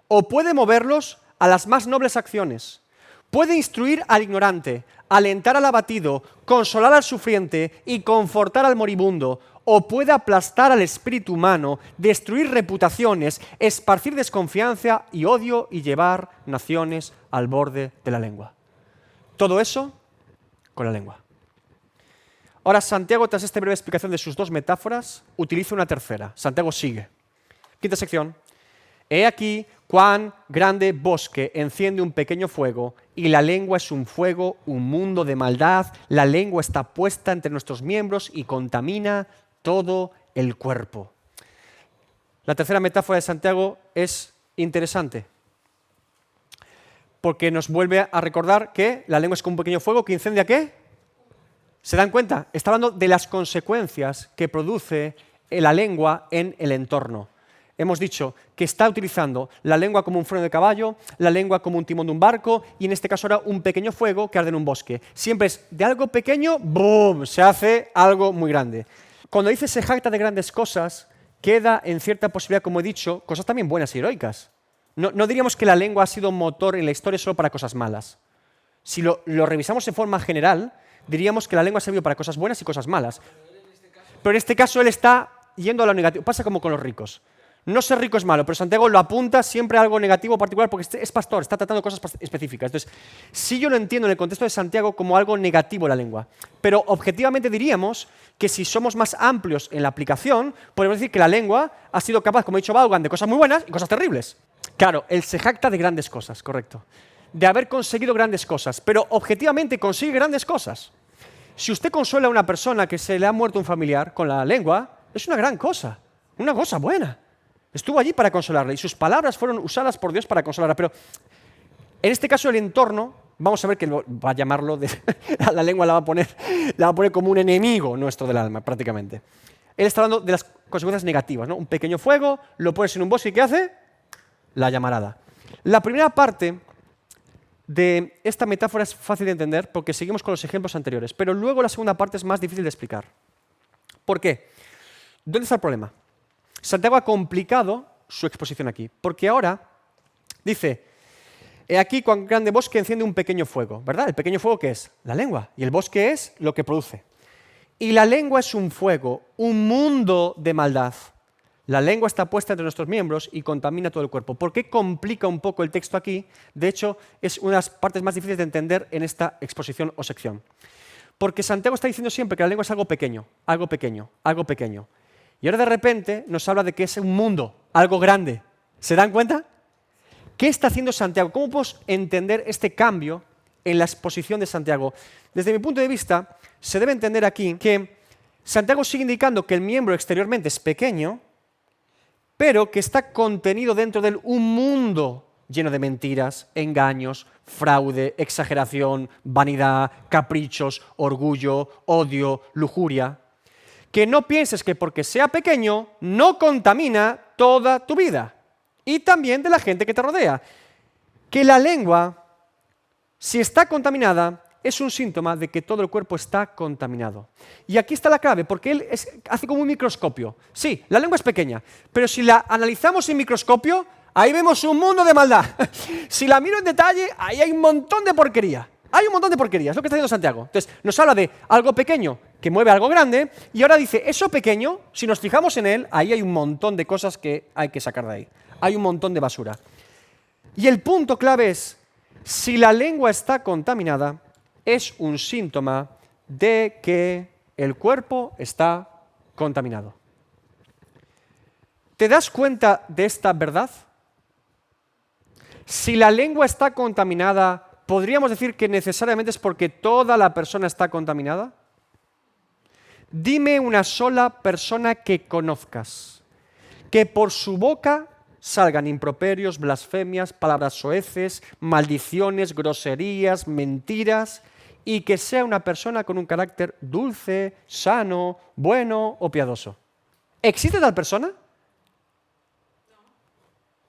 o puede moverlos a las más nobles acciones. Puede instruir al ignorante, alentar al abatido, consolar al sufriente y confortar al moribundo. O puede aplastar al espíritu humano, destruir reputaciones, esparcir desconfianza y odio y llevar naciones al borde de la lengua. Todo eso con la lengua. Ahora Santiago, tras esta breve explicación de sus dos metáforas, utiliza una tercera. Santiago sigue. Quinta sección. He aquí cuán grande bosque enciende un pequeño fuego, y la lengua es un fuego, un mundo de maldad. La lengua está puesta entre nuestros miembros y contamina todo el cuerpo. La tercera metáfora de Santiago es interesante, porque nos vuelve a recordar que la lengua es como un pequeño fuego que incendia ¿qué? ¿Se dan cuenta? Está hablando de las consecuencias que produce la lengua en el entorno. Hemos dicho que está utilizando la lengua como un freno de caballo, la lengua como un timón de un barco y en este caso ahora un pequeño fuego que arde en un bosque. Siempre es de algo pequeño, ¡boom!, se hace algo muy grande. Cuando dice se jacta de grandes cosas, queda en cierta posibilidad, como he dicho, cosas también buenas y heroicas. No diríamos que la lengua ha sido motor en la historia solo para cosas malas. Si lo revisamos de forma general, diríamos que la lengua ha servido para cosas buenas y cosas malas. Pero en este caso él está yendo a lo negativo. Pasa como con los ricos. No ser rico es malo, pero Santiago lo apunta siempre a algo negativo particular porque es pastor, está tratando cosas específicas. Entonces, sí yo lo entiendo en el contexto de Santiago como algo negativo la lengua, pero objetivamente diríamos que si somos más amplios en la aplicación, podemos decir que la lengua ha sido capaz, como ha dicho Vaughan, de cosas muy buenas y cosas terribles. Claro, él se jacta de grandes cosas, correcto, de haber conseguido grandes cosas, pero objetivamente consigue grandes cosas. Si usted consuela a una persona que se le ha muerto un familiar con la lengua, es una gran cosa, una cosa buena. Estuvo allí para consolarla y sus palabras fueron usadas por Dios para consolarla. Pero en este caso el entorno, vamos a ver que va a llamarlo, la lengua la va a poner como un enemigo nuestro del alma prácticamente. Él está hablando de las consecuencias negativas, ¿no? Un pequeño fuego, lo pones en un bosque y ¿qué hace? La llamarada. La primera parte de esta metáfora es fácil de entender porque seguimos con los ejemplos anteriores, pero luego la segunda parte es más difícil de explicar. ¿Por qué? ¿Dónde está el problema? Santiago ha complicado su exposición aquí, porque ahora dice, he aquí cuán grande bosque enciende un pequeño fuego, ¿verdad? ¿El pequeño fuego qué es? La lengua, y el bosque es lo que produce. Y la lengua es un fuego, un mundo de maldad. La lengua está puesta entre nuestros miembros y contamina todo el cuerpo. ¿Por qué complica un poco el texto aquí? De hecho, es una de las partes más difíciles de entender en esta exposición o sección. Porque Santiago está diciendo siempre que la lengua es algo pequeño, algo pequeño, algo pequeño. Y ahora de repente nos habla de que es un mundo, algo grande. ¿Se dan cuenta? ¿Qué está haciendo Santiago? ¿Cómo podemos entender este cambio en la exposición de Santiago. Desde mi punto de vista, se debe entender aquí que Santiago sigue indicando que el miembro exteriormente es pequeño, pero que está contenido dentro de un mundo lleno de mentiras, engaños, fraude, exageración, vanidad, caprichos, orgullo, odio, lujuria. Que no pienses que porque sea pequeño no contamina toda tu vida y también de la gente que te rodea. Que la lengua, si está contaminada, es un síntoma de que todo el cuerpo está contaminado. Y aquí está la clave, porque él hace como un microscopio. Sí, la lengua es pequeña, pero si la analizamos en microscopio, ahí vemos un mundo de maldad. Si la miro en detalle, ahí hay un montón de porquería. Hay un montón de porquería, es lo que está diciendo Santiago. Entonces, nos habla de algo pequeño que mueve algo grande, y ahora dice, eso pequeño, si nos fijamos en él, ahí hay un montón de cosas que hay que sacar de ahí. Hay un montón de basura. Y el punto clave es, si la lengua está contaminada, es un síntoma de que el cuerpo está contaminado. ¿Te das cuenta de esta verdad? Si la lengua está contaminada, ¿podríamos decir que necesariamente es porque toda la persona está contaminada? Dime una sola persona que conozcas, que por su boca salgan improperios, blasfemias, palabras soeces, maldiciones, groserías, mentiras, y que sea una persona con un carácter dulce, sano, bueno o piadoso. ¿Existe tal persona?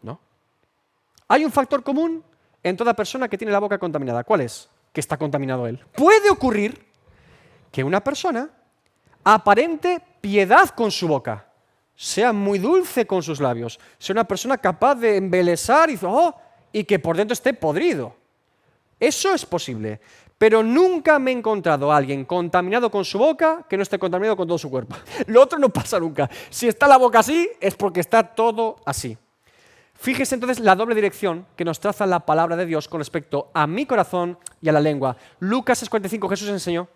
No. Hay un factor común en toda persona que tiene la boca contaminada. ¿Cuál es? Que está contaminado él. Puede ocurrir que una persona aparente piedad con su boca, sea muy dulce con sus labios, sea una persona capaz de embelesar y que por dentro esté podrido. Eso es posible, pero nunca me he encontrado a alguien contaminado con su boca que no esté contaminado con todo su cuerpo. Lo otro no pasa nunca. Si está la boca así, es porque está todo así. Fíjese entonces la doble dirección que nos traza la palabra de Dios con respecto a mi corazón y a la lengua. Lucas 6:45, Jesús enseñó,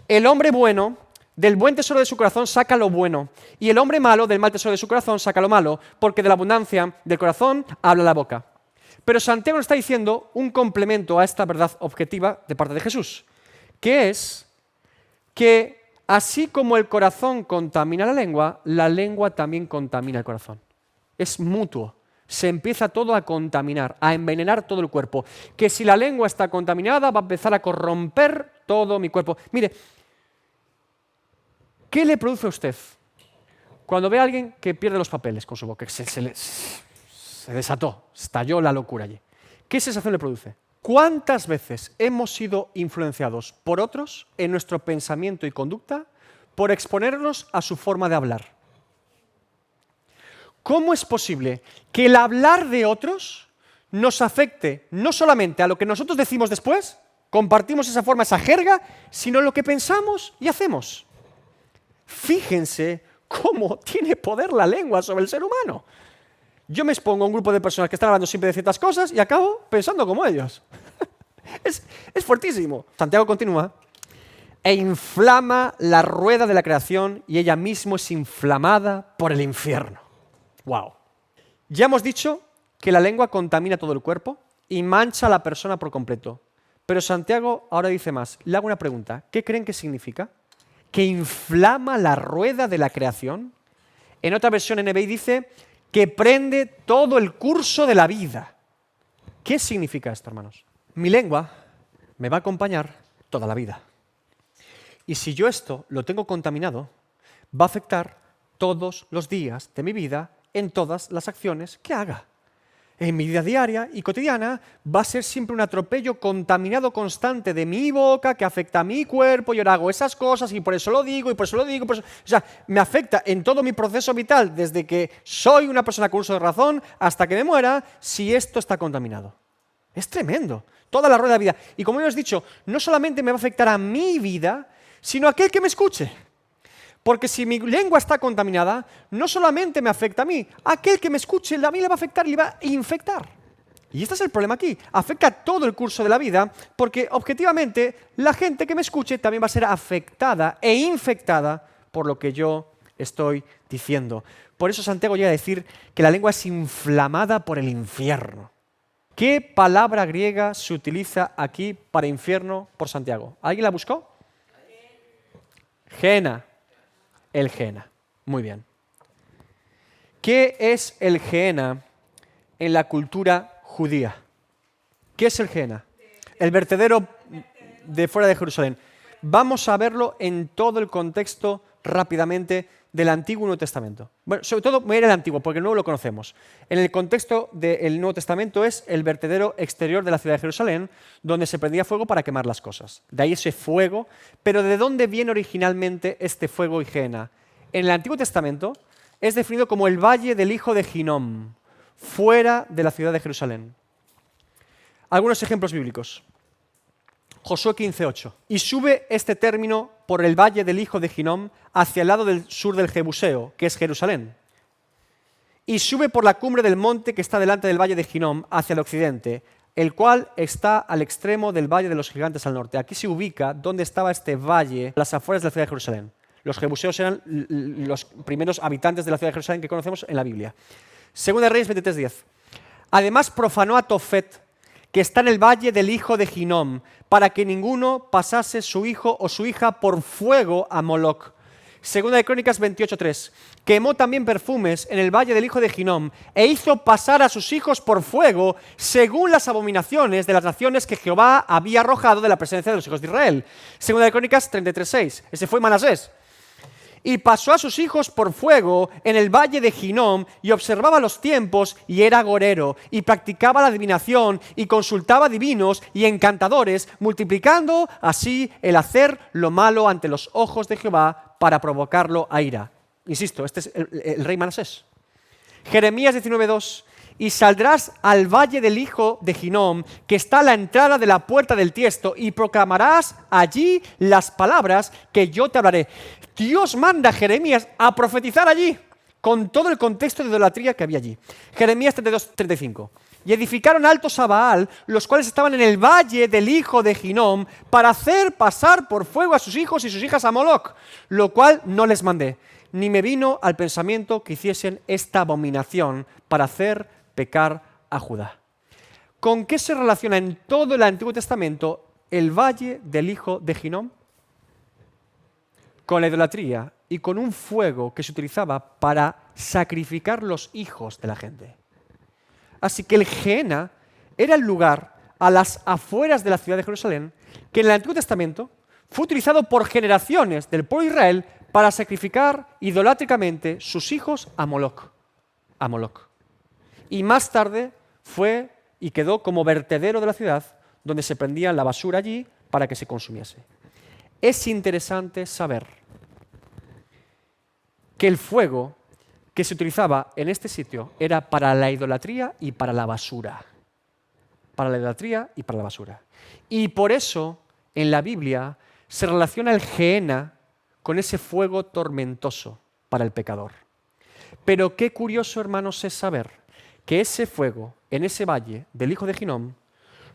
el hombre bueno del buen tesoro de su corazón saca lo bueno, y el hombre malo del mal tesoro de su corazón saca lo malo, porque de la abundancia del corazón habla la boca. Pero Santiago nos está diciendo un complemento a esta verdad objetiva de parte de Jesús, que es que así como el corazón contamina la lengua también contamina el corazón. Es mutuo. Se empieza todo a contaminar, a envenenar todo el cuerpo. Que si la lengua está contaminada, va a empezar a corromper todo mi cuerpo. Mire, ¿qué le produce a usted cuando ve a alguien que pierde los papeles con su boca? Que se desató, estalló la locura allí. ¿Qué sensación le produce? ¿Cuántas veces hemos sido influenciados por otros en nuestro pensamiento y conducta por exponernos a su forma de hablar? ¿Cómo es posible que el hablar de otros nos afecte no solamente a lo que nosotros decimos después, compartimos esa forma, esa jerga, sino lo que pensamos y hacemos? Fíjense cómo tiene poder la lengua sobre el ser humano. Yo me expongo a un grupo de personas que están hablando siempre de ciertas cosas y acabo pensando como ellos. Es fuertísimo. Santiago continúa. E inflama la rueda de la creación y ella misma es inflamada por el infierno. ¡Wow! Ya hemos dicho que la lengua contamina todo el cuerpo y mancha a la persona por completo. Pero Santiago ahora dice más. Le hago una pregunta. ¿Qué creen que significa? ¿Que inflama la rueda de la creación? En otra versión NBI dice que prende todo el curso de la vida. ¿Qué significa esto, hermanos? Mi lengua me va a acompañar toda la vida. Y si yo esto lo tengo contaminado, va a afectar todos los días de mi vida en todas las acciones que haga. En mi vida diaria y cotidiana va a ser siempre un atropello contaminado constante de mi boca que afecta a mi cuerpo y ahora hago esas cosas y por eso lo digo y por eso lo digo. O sea, me afecta en todo mi proceso vital desde que soy una persona con uso de razón hasta que me muera si esto está contaminado. Es tremendo. Toda la rueda de vida. Y como hemos dicho, no solamente me va a afectar a mi vida, sino a aquel que me escuche. Porque si mi lengua está contaminada, no solamente me afecta a mí, aquel que me escuche a mí le va a afectar y le va a infectar. Y este es el problema aquí. Afecta todo el curso de la vida porque objetivamente la gente que me escuche también va a ser afectada e infectada por lo que yo estoy diciendo. Por eso Santiago llega a decir que la lengua es inflamada por el infierno. ¿Qué palabra griega se utiliza aquí para infierno por Santiago? ¿Alguien la buscó? Gehenna. El Gehenna. Muy bien. ¿Qué es el Gehenna en la cultura judía? ¿Qué es el Gehenna? El vertedero de fuera de Jerusalén. Vamos a verlo en todo el contexto rápidamente del Antiguo y Nuevo Testamento. Bueno, sobre todo voy a ir al Antiguo, porque el Nuevo lo conocemos. En el contexto del Nuevo Testamento es el vertedero exterior de la ciudad de Jerusalén, donde se prendía fuego para quemar las cosas. De ahí ese fuego. Pero ¿de dónde viene originalmente este fuego y Gehenna? En el Antiguo Testamento es definido como el valle del hijo de Hinnom, fuera de la ciudad de Jerusalén. Algunos ejemplos bíblicos. Josué 15:8. Y sube este término por el valle del hijo de Hinnom hacia el lado del sur del Jebuseo, que es Jerusalén. Y sube por la cumbre del monte que está delante del valle de Hinnom hacia el occidente, el cual está al extremo del valle de los gigantes al norte. Aquí se ubica donde estaba este valle, las afueras de la ciudad de Jerusalén. Los jebuseos eran los primeros habitantes de la ciudad de Jerusalén que conocemos en la Biblia. Segunda de Reyes 23:10. Además profanó a Tofet, que está en el valle del hijo de Hinnom, para que ninguno pasase su hijo o su hija por fuego a Moloc. Segunda de Crónicas 28:3. Quemó también perfumes en el valle del hijo de Hinnom e hizo pasar a sus hijos por fuego según las abominaciones de las naciones que Jehová había arrojado de la presencia de los hijos de Israel. Segunda de Crónicas 33:6. Ese fue Manasés. Y pasó a sus hijos por fuego en el valle de Hinnom y observaba los tiempos y era agorero y practicaba la adivinación y consultaba divinos y encantadores, multiplicando así el hacer lo malo ante los ojos de Jehová para provocarlo a ira. Insisto, este es el rey Manasés. Jeremías 19:2. Y saldrás al valle del hijo de Hinnom, que está a la entrada de la puerta del tiesto, y proclamarás allí las palabras que yo te hablaré. Dios manda a Jeremías a profetizar allí, con todo el contexto de idolatría que había allí. Jeremías 32:35. Y edificaron altos a Baal, los cuales estaban en el valle del hijo de Hinnom, para hacer pasar por fuego a sus hijos y sus hijas a Moloc, lo cual no les mandé, ni me vino al pensamiento que hiciesen esta abominación para hacer pecar a Judá. ¿Con qué se relaciona en todo el Antiguo Testamento el valle del hijo de Hinnom? Con la idolatría y con un fuego que se utilizaba para sacrificar los hijos de la gente. Así que el Gehenna era el lugar a las afueras de la ciudad de Jerusalén que en el Antiguo Testamento fue utilizado por generaciones del pueblo de Israel para sacrificar idolátricamente sus hijos a Moloc. Y más tarde fue y quedó como vertedero de la ciudad, donde se prendía la basura allí para que se consumiese. Es interesante saber que el fuego que se utilizaba en este sitio era para la idolatría y para la basura. Para la idolatría y para la basura. Y por eso en la Biblia se relaciona el Gehenna con ese fuego tormentoso para el pecador. Pero qué curioso, hermanos, es saber que ese fuego en ese valle del hijo de Hinnom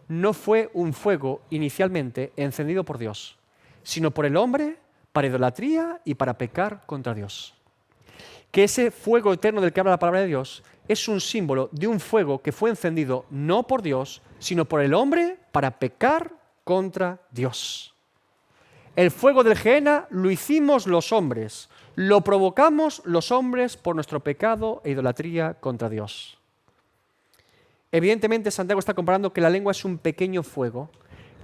no fue un fuego inicialmente encendido por Dios, sino por el hombre para idolatría y para pecar contra Dios. Que ese fuego eterno del que habla la palabra de Dios es un símbolo de un fuego que fue encendido no por Dios, sino por el hombre para pecar contra Dios. El fuego del Gehenna lo hicimos los hombres, lo provocamos los hombres por nuestro pecado e idolatría contra Dios. Evidentemente, Santiago está comparando que la lengua es un pequeño fuego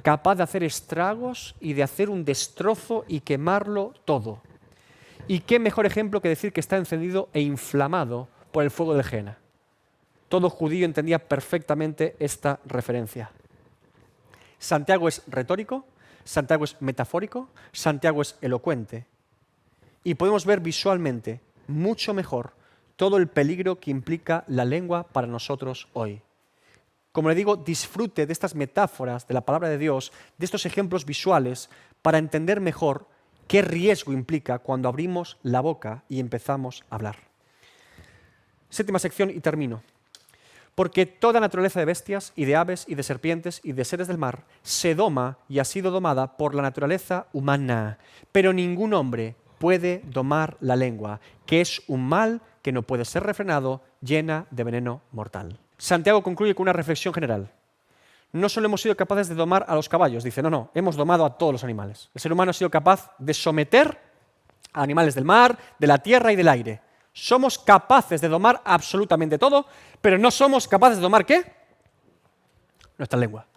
capaz de hacer estragos y de hacer un destrozo y quemarlo todo. ¿Y qué mejor ejemplo que decir que está encendido e inflamado por el fuego del Gehenna? Todo judío entendía perfectamente esta referencia. Santiago es retórico, Santiago es metafórico, Santiago es elocuente. Y podemos ver visualmente mucho mejor todo el peligro que implica la lengua para nosotros hoy. Como le digo, disfrute de estas metáforas de la palabra de Dios, de estos ejemplos visuales, para entender mejor qué riesgo implica cuando abrimos la boca y empezamos a hablar. Séptima sección y termino. Porque toda naturaleza de bestias y de aves y de serpientes y de seres del mar se doma y ha sido domada por la naturaleza humana, pero ningún hombre puede domar la lengua, que es un mal que no puede ser refrenado, llena de veneno mortal. Santiago concluye con una reflexión general. No solo hemos sido capaces de domar a los caballos, dice, no, hemos domado a todos los animales. El ser humano ha sido capaz de someter a animales del mar, de la tierra y del aire. Somos capaces de domar absolutamente todo, pero no somos capaces de domar ¿qué? Nuestra lengua.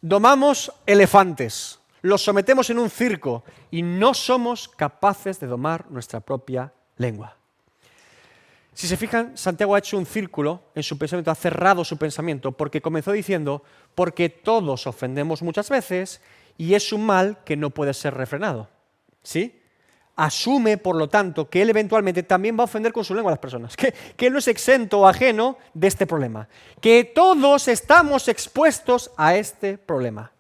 Domamos elefantes, los sometemos en un circo y no somos capaces de domar nuestra propia lengua. Si se fijan, Santiago ha hecho un círculo en su pensamiento, ha cerrado su pensamiento, porque comenzó diciendo, porque todos ofendemos muchas veces y es un mal que no puede ser refrenado. ¿Sí? Asume, por lo tanto, que él eventualmente también va a ofender con su lengua a las personas, que él no es exento o ajeno de este problema, que todos estamos expuestos a este problema.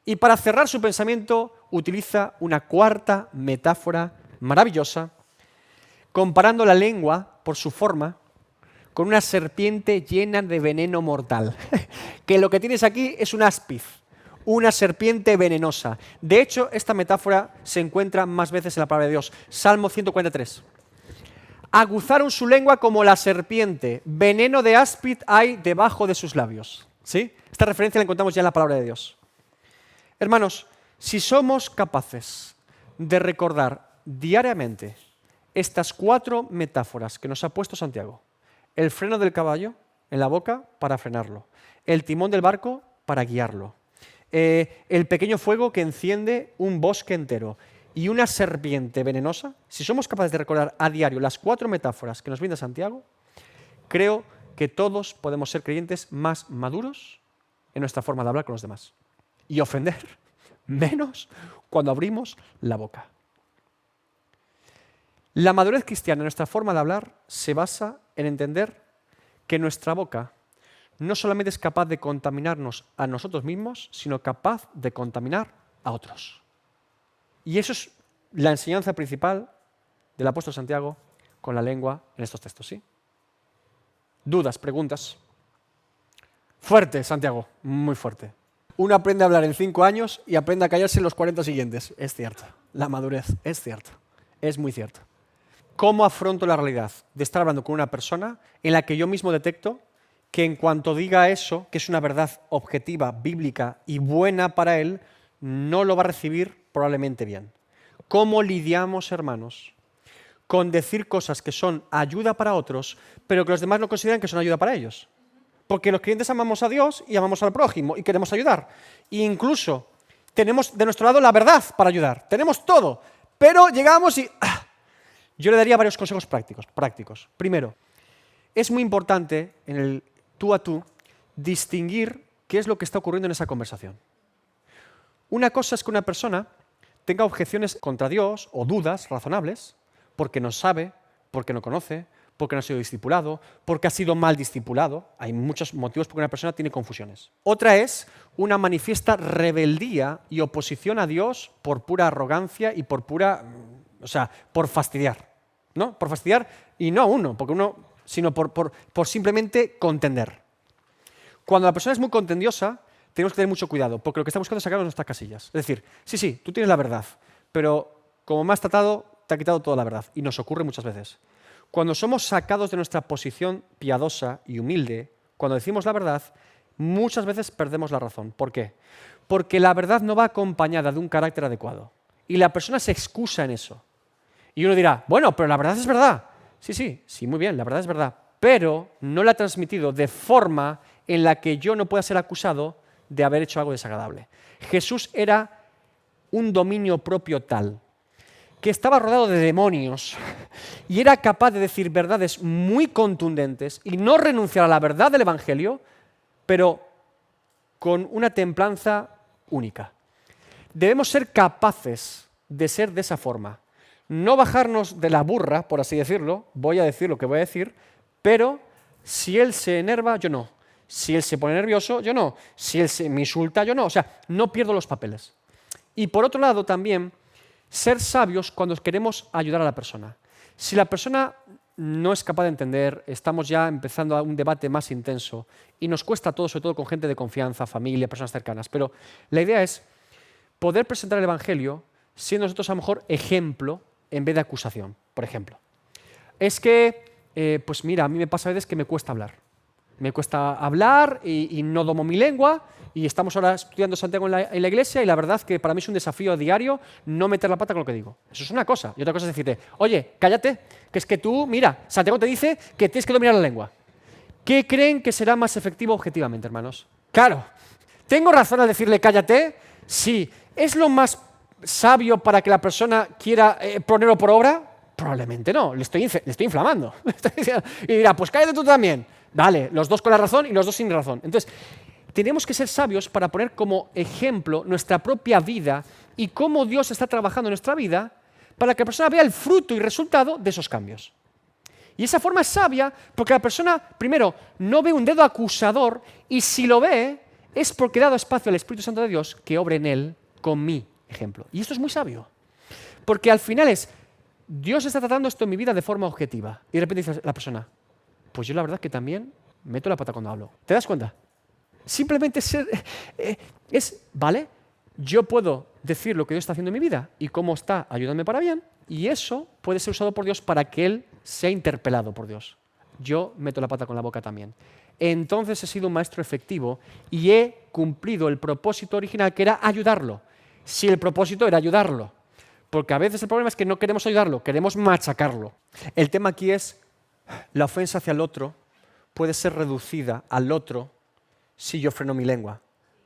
Y para cerrar su pensamiento, utiliza una cuarta metáfora maravillosa, comparando la lengua, por su forma, con una serpiente llena de veneno mortal. Que lo que tienes aquí es un áspiz, una serpiente venenosa. De hecho, esta metáfora se encuentra más veces en la palabra de Dios. Salmo 143. Aguzaron su lengua como la serpiente, veneno de áspid hay debajo de sus labios. ¿Sí? Esta referencia la encontramos ya en la palabra de Dios. Hermanos, si somos capaces de recordar diariamente estas 4 metáforas que nos ha puesto Santiago, el freno del caballo en la boca para frenarlo, el timón del barco para guiarlo, el pequeño fuego que enciende un bosque entero y una serpiente venenosa, si somos capaces de recordar a diario las 4 metáforas que nos brinda Santiago, creo que todos podemos ser creyentes más maduros en nuestra forma de hablar con los demás y ofender menos cuando abrimos la boca. La madurez cristiana en nuestra forma de hablar se basa en entender que nuestra boca no solamente es capaz de contaminarnos a nosotros mismos, sino capaz de contaminar a otros. Y eso es la enseñanza principal del apóstol Santiago con la lengua en estos textos, ¿sí? ¿Dudas, preguntas? Fuerte, Santiago, muy fuerte. Uno aprende a hablar en 5 años y aprende a callarse en los 40 siguientes. Es cierto, la madurez, es cierto, es muy cierto. ¿Cómo afronto la realidad de estar hablando con una persona en la que yo mismo detecto que en cuanto diga eso, que es una verdad objetiva, bíblica y buena para él, no lo va a recibir probablemente bien? ¿Cómo lidiamos, hermanos, con decir cosas que son ayuda para otros, pero que los demás no consideran que son ayuda para ellos? Porque los creyentes amamos a Dios y amamos al prójimo y queremos ayudar. E incluso tenemos de nuestro lado la verdad para ayudar. Tenemos todo, pero llegamos y... Yo le daría varios consejos prácticos. Primero, es muy importante en el tú a tú distinguir qué es lo que está ocurriendo en esa conversación. Una cosa es que una persona tenga objeciones contra Dios o dudas razonables porque no sabe, porque no conoce, porque no ha sido discipulado, porque ha sido mal discipulado. Hay muchos motivos por que una persona tiene confusiones. Otra es una manifiesta rebeldía y oposición a Dios por pura arrogancia y por por fastidiar, ¿no? Por fastidiar, y no a uno, sino por simplemente contender. Cuando la persona es muy contendiosa, tenemos que tener mucho cuidado, porque lo que está buscando es sacarnos de nuestras casillas. Es decir, sí, tú tienes la verdad, pero como me has tratado, te ha quitado toda la verdad, y nos ocurre muchas veces. Cuando somos sacados de nuestra posición piadosa y humilde, cuando decimos la verdad, muchas veces perdemos la razón. ¿Por qué? Porque la verdad no va acompañada de un carácter adecuado, y la persona se excusa en eso. Y uno dirá, bueno, pero la verdad es verdad. Sí, muy bien, la verdad es verdad. Pero no la ha transmitido de forma en la que yo no pueda ser acusado de haber hecho algo desagradable. Jesús era un dominio propio tal que estaba rodeado de demonios y era capaz de decir verdades muy contundentes y no renunciar a la verdad del Evangelio, pero con una templanza única. Debemos ser capaces de ser de esa forma. No bajarnos de la burra, por así decirlo, voy a decir lo que voy a decir, pero si él se enerva, yo no. Si él se pone nervioso, yo no. Si él me insulta, yo no. O sea, no pierdo los papeles. Y por otro lado también, ser sabios cuando queremos ayudar a la persona. Si la persona no es capaz de entender, estamos ya empezando a un debate más intenso y nos cuesta todo, sobre todo con gente de confianza, familia, personas cercanas. Pero la idea es poder presentar el Evangelio siendo nosotros a lo mejor ejemplo en vez de acusación, por ejemplo. Es que, pues mira, a mí me pasa a veces que me cuesta hablar. Me cuesta hablar y no domo mi lengua. Y estamos ahora estudiando Santiago en la iglesia y la verdad que para mí es un desafío diario no meter la pata con lo que digo. Eso es una cosa. Y otra cosa es decirte, oye, cállate, que es que tú, mira, Santiago te dice que tienes que dominar la lengua. ¿Qué creen que será más efectivo objetivamente, hermanos? Claro, ¿tengo razón al decirle cállate? Sí. ¿Es lo más sabio para que la persona quiera ponerlo por obra? Probablemente no, le estoy inflamando. Y dirá, pues cállate tú también. Vale, los dos con la razón y los dos sin razón. Entonces, tenemos que ser sabios para poner como ejemplo nuestra propia vida y cómo Dios está trabajando en nuestra vida para que la persona vea el fruto y resultado de esos cambios. Y esa forma es sabia porque la persona, primero, no ve un dedo acusador y si lo ve es porque he dado espacio al Espíritu Santo de Dios que obre en él con mi ejemplo. Y esto es muy sabio, porque al final es, Dios está tratando esto en mi vida de forma objetiva. Y de repente dice la persona, pues yo la verdad que también meto la pata cuando hablo. ¿Te das cuenta? Simplemente ¿vale? Yo puedo decir lo que Dios está haciendo en mi vida y cómo está ayudándome para bien, y eso puede ser usado por Dios para que Él sea interpelado por Dios. Yo meto la pata con la boca también. Entonces he sido un maestro efectivo y he cumplido el propósito original, que era ayudarlo. Si el propósito era ayudarlo, porque a veces el problema es que no queremos ayudarlo, queremos machacarlo. El tema aquí es, la ofensa hacia el otro puede ser reducida al otro si yo freno mi lengua,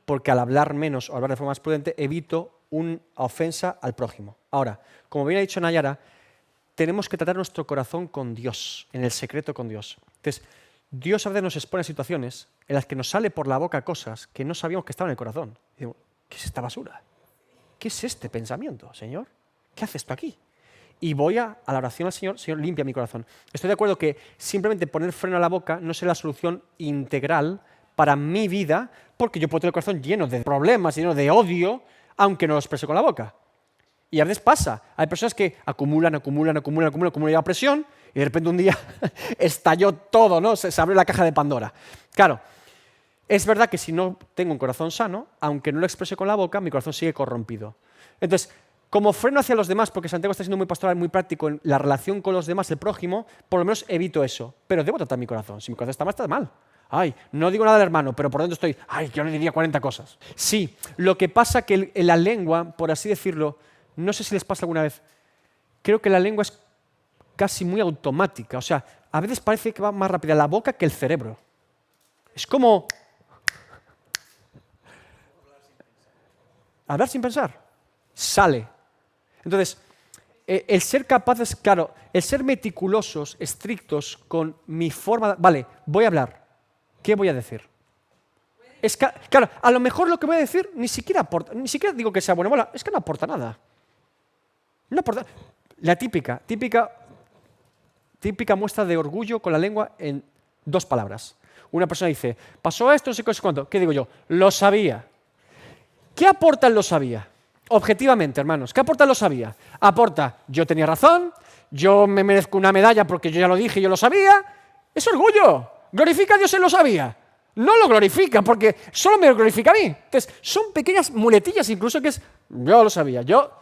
porque al hablar menos o hablar de forma más prudente evito una ofensa al prójimo. Ahora, como bien ha dicho Nayara, tenemos que tratar nuestro corazón con Dios, en el secreto con Dios. Entonces, Dios a veces nos expone a situaciones en las que nos sale por la boca cosas que no sabíamos que estaban en el corazón. Y digo, ¿qué es esta basura? ¿Qué es este pensamiento, Señor? ¿Qué hace esto aquí? Y voy a la oración al Señor, Señor, limpia mi corazón. Estoy de acuerdo que simplemente poner freno a la boca no será la solución integral para mi vida, porque yo puedo tener el corazón lleno de problemas, lleno de odio, aunque no lo exprese con la boca. Y a veces pasa, hay personas que acumulan la presión, y de repente un día estalló todo, ¿no? Se abrió la caja de Pandora. Claro, es verdad que si no tengo un corazón sano, aunque no lo exprese con la boca, mi corazón sigue corrompido. Entonces, como freno hacia los demás, porque Santiago está siendo muy pastoral, muy práctico en la relación con los demás, el prójimo, por lo menos evito eso. Pero debo tratar mi corazón. Si mi corazón está mal. Ay, no digo nada al hermano, pero por dentro estoy, ay, yo le diría 40 cosas. Sí, lo que pasa que en la lengua, por así decirlo, no sé si les pasa alguna vez, creo que la lengua es casi muy automática. O sea, a veces parece que va más rápida la boca que el cerebro. Es como hablar sin pensar. Sale. Entonces, el ser capaces, claro, el ser meticulosos, estrictos con mi forma, vale, voy a hablar. ¿Qué voy a decir? Claro, a lo mejor lo que voy a decir ni siquiera aporta, ni siquiera digo que sea bueno o malo, es que no aporta nada. No aporta. La típica muestra de orgullo con la lengua en 2 palabras. Una persona dice, pasó esto, no sé qué, cuánto. ¿Qué digo yo? Lo sabía. ¿Qué aporta el lo sabía? Objetivamente, hermanos, ¿qué aporta el lo sabía? Aporta, yo tenía razón, yo me merezco una medalla porque yo ya lo dije y yo lo sabía. Es orgullo. ¿Glorifica a Dios en lo sabía? No lo glorifica porque solo me lo glorifica a mí. Entonces, son pequeñas muletillas incluso que es, yo lo sabía, yo...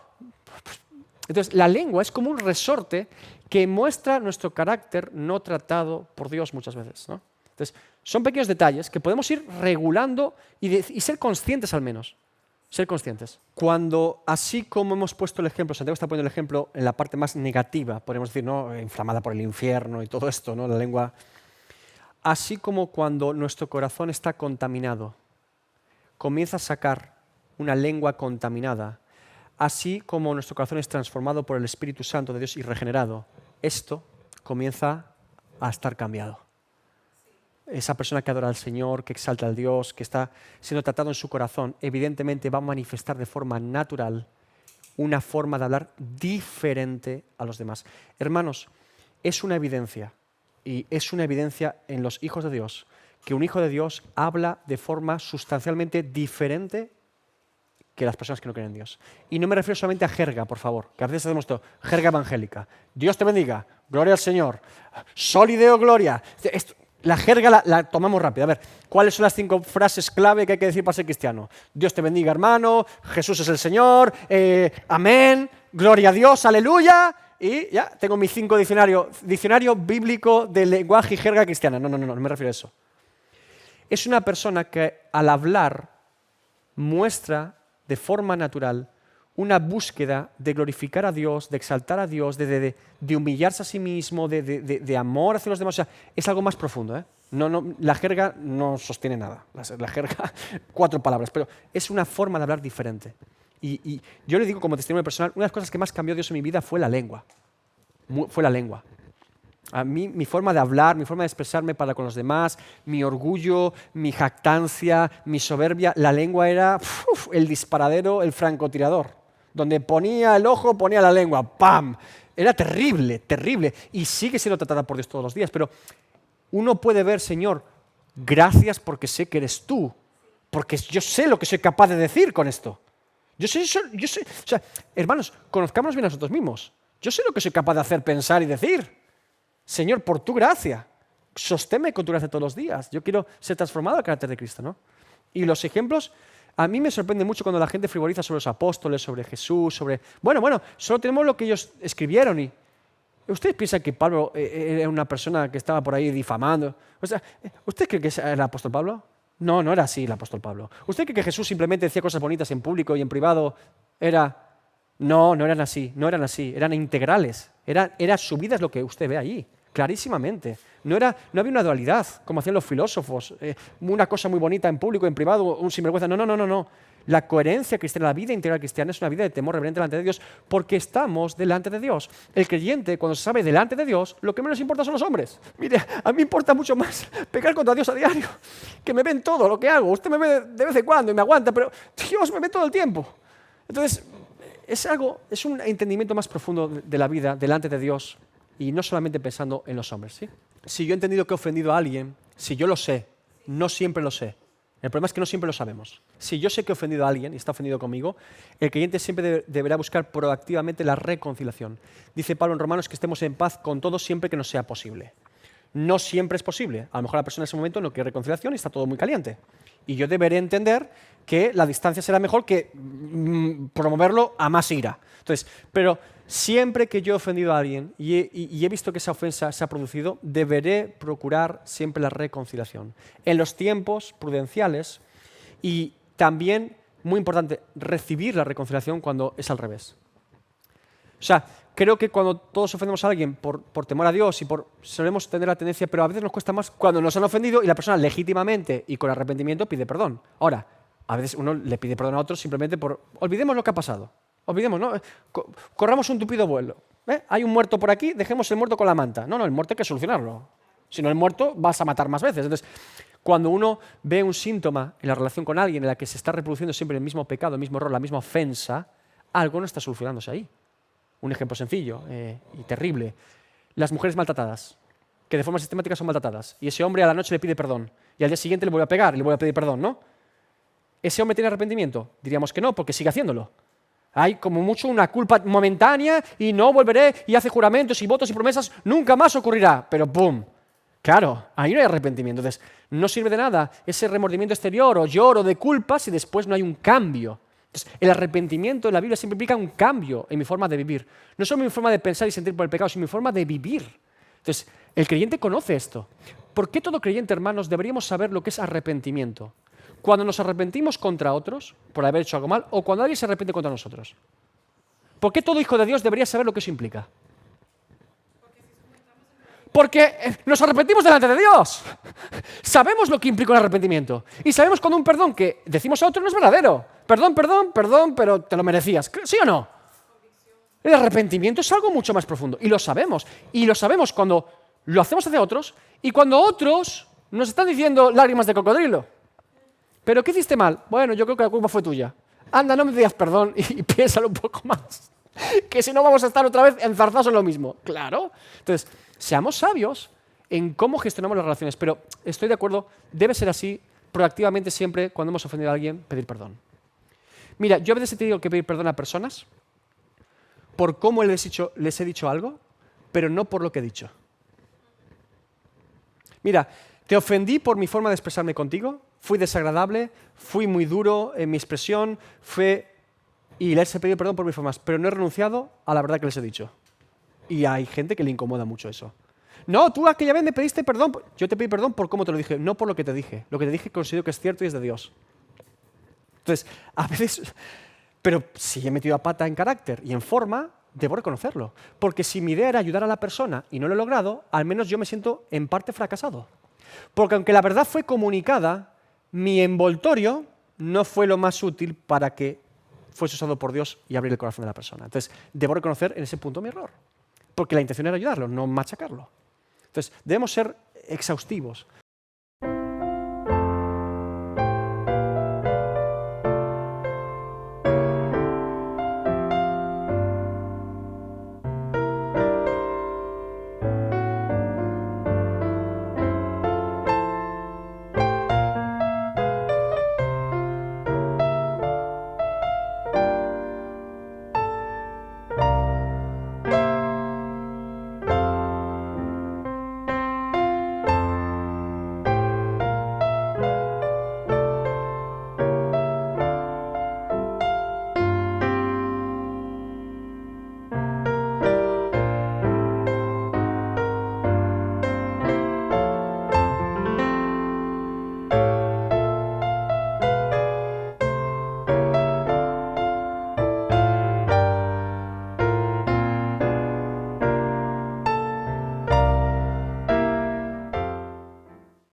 Entonces, la lengua es como un resorte que muestra nuestro carácter no tratado por Dios muchas veces, ¿no? Entonces, son pequeños detalles que podemos ir regulando y ser conscientes al menos. Ser conscientes. Cuando, así como hemos puesto el ejemplo, Santiago está poniendo el ejemplo en la parte más negativa, podemos decir, ¿no? Inflamada por el infierno y todo esto, ¿no? La lengua... Así como cuando nuestro corazón está contaminado, comienza a sacar una lengua contaminada, así como nuestro corazón es transformado por el Espíritu Santo de Dios y regenerado, esto comienza a estar cambiado. Esa persona que adora al Señor, que exalta al Dios, que está siendo tratado en su corazón, evidentemente va a manifestar de forma natural una forma de hablar diferente a los demás. Hermanos, es una evidencia. Y es una evidencia en los hijos de Dios, que un hijo de Dios habla de forma sustancialmente diferente que las personas que no creen en Dios. Y no me refiero solamente a jerga, por favor, que a veces hacemos esto, jerga evangélica. Dios te bendiga, gloria al Señor, solideo gloria. La jerga la tomamos rápido. A ver, ¿cuáles son las 5 frases clave que hay que decir para ser cristiano? Dios te bendiga, hermano, Jesús es el Señor, amén, gloria a Dios, aleluya. Y ya tengo mi 5 diccionario bíblico de lenguaje y jerga cristiana. No me refiero a eso. Es una persona que al hablar muestra de forma natural una búsqueda de glorificar a Dios, de exaltar a Dios, de humillarse a sí mismo, de amor hacia los demás. O sea, es algo más profundo, ¿eh? La jerga no sostiene nada. La jerga, 4 palabras, pero es una forma de hablar diferente. Y yo le digo como testimonio personal, una de las cosas que más cambió Dios en mi vida fue la lengua. Fue la lengua. A mí, mi forma de hablar, mi forma de expresarme para con los demás, mi orgullo, mi jactancia, mi soberbia, la lengua era el disparadero, el francotirador. Donde ponía el ojo, ponía la lengua, ¡pam! Era terrible, terrible. Y sigue siendo tratada por Dios todos los días. Pero uno puede ver, Señor, gracias porque sé que eres tú. Porque yo sé lo que soy capaz de decir con esto. Yo sé, o sea, hermanos, conozcámonos bien a nosotros mismos. Yo sé lo que soy capaz de hacer, pensar y decir. Señor, por tu gracia, sosténme con tu gracia todos los días. Yo quiero ser transformado al carácter de Cristo, ¿no? Y los ejemplos, a mí me sorprende mucho cuando la gente frivoliza sobre los apóstoles, sobre Jesús, sobre... Bueno, solo tenemos lo que ellos escribieron y... ¿Ustedes piensan que Pablo era una persona que estaba por ahí difamando? O sea, ¿usted cree que era el apóstol Pablo? No era así el apóstol Pablo. ¿Usted cree que Jesús simplemente decía cosas bonitas en público y en privado? No eran así, eran integrales. Era su vida es lo que usted ve allí, clarísimamente. No había una dualidad, como hacían los filósofos, una cosa muy bonita en público, en privado, un sinvergüenza. No. La coherencia cristiana, la vida integral cristiana es una vida de temor reverente delante de Dios, porque estamos delante de Dios. El creyente, cuando se sabe delante de Dios, lo que menos importa son los hombres. Mire, a mí me importa mucho más pecar contra Dios a diario, que me ven todo lo que hago. Usted me ve de vez en cuando y me aguanta, pero Dios me ve todo el tiempo. Entonces, es un entendimiento más profundo de la vida delante de Dios y no solamente pensando en los hombres, ¿sí? Si yo he entendido que he ofendido a alguien, si yo lo sé, no siempre lo sé. El problema es que no siempre lo sabemos. Si yo sé que he ofendido a alguien y está ofendido conmigo, el creyente siempre deberá buscar proactivamente la reconciliación. Dice Pablo en Romanos que estemos en paz con todos siempre que nos sea posible. No siempre es posible. A lo mejor la persona en ese momento no quiere reconciliación y está todo muy caliente. Y yo deberé entender que la distancia será mejor que promoverlo a más ira. Entonces, pero siempre que yo he ofendido a alguien y he visto que esa ofensa se ha producido, deberé procurar siempre la reconciliación. En los tiempos prudenciales y también, muy importante, recibir la reconciliación cuando es al revés. O sea, creo que cuando todos ofendemos a alguien por temor a Dios y solemos tener la tendencia, pero a veces nos cuesta más cuando nos han ofendido y la persona legítimamente y con arrepentimiento pide perdón. Ahora, a veces uno le pide perdón a otro simplemente por... Olvidemos lo que ha pasado. Olvidemos, ¿no? Corramos un tupido vuelo. Hay un muerto por aquí, dejemos el muerto con la manta. No, el muerto hay que solucionarlo. Si no, el muerto vas a matar más veces. Entonces, cuando uno ve un síntoma en la relación con alguien en la que se está reproduciendo siempre el mismo pecado, el mismo error, la misma ofensa, algo no está solucionándose ahí. Un ejemplo sencillo y terrible. Las mujeres maltratadas, que de forma sistemática son maltratadas. Y ese hombre a la noche le pide perdón. Y al día siguiente le vuelve a pegar y le vuelve a pedir perdón, ¿no? ¿Ese hombre tiene arrepentimiento? Diríamos que no, porque sigue haciéndolo. Hay como mucho una culpa momentánea y no volveré y hace juramentos y votos y promesas, nunca más ocurrirá. Pero ¡pum! Claro, ahí no hay arrepentimiento. Entonces, no sirve de nada ese remordimiento exterior o lloro de culpa si después no hay un cambio. Entonces, el arrepentimiento en la Biblia siempre implica un cambio en mi forma de vivir. No solo mi forma de pensar y sentir por el pecado, sino mi forma de vivir. Entonces, el creyente conoce esto. ¿Por qué todo creyente, hermanos, deberíamos saber lo que es arrepentimiento? Cuando nos arrepentimos contra otros por haber hecho algo mal o cuando alguien se arrepiente contra nosotros. ¿Por qué todo hijo de Dios debería saber lo que eso implica? Porque nos arrepentimos delante de Dios. Sabemos lo que implica un arrepentimiento. Y sabemos cuando un perdón que decimos a otro no es verdadero. Perdón, pero te lo merecías. ¿Sí o no? El arrepentimiento es algo mucho más profundo. Y lo sabemos. Y lo sabemos cuando lo hacemos hacia otros y cuando otros nos están diciendo lágrimas de cocodrilo. ¿Pero qué hiciste mal? Bueno, yo creo que la culpa fue tuya. Anda, no me digas perdón y piénsalo un poco más. Que si no vamos a estar otra vez enzarzados en lo mismo. Claro. Entonces, seamos sabios en cómo gestionamos las relaciones. Pero estoy de acuerdo, debe ser así, proactivamente siempre, cuando hemos ofendido a alguien, pedir perdón. Mira, yo a veces he tenido que pedir perdón a personas por cómo les he dicho algo, pero no por lo que he dicho. Mira, te ofendí por mi forma de expresarme contigo, fui desagradable, fui muy duro en mi expresión, y les he pedido perdón por mis formas, pero no he renunciado a la verdad que les he dicho. Y hay gente que le incomoda mucho eso. no, tú aquella vez me pediste perdón. Yo te pedí perdón por cómo te lo dije, no por lo que te dije. Lo que te dije considero que es cierto y es de Dios. Entonces, a veces, pero si he metido a pata en carácter y en forma, debo reconocerlo. Porque si mi idea era ayudar a la persona y no lo he logrado, al menos yo me siento en parte fracasado. Porque aunque la verdad fue comunicada, mi envoltorio no fue lo más útil para que fuese usado por Dios y abrir el corazón de la persona. Entonces, debo reconocer en ese punto mi error. Porque la intención era ayudarlo, no machacarlo. Entonces, debemos ser exhaustivos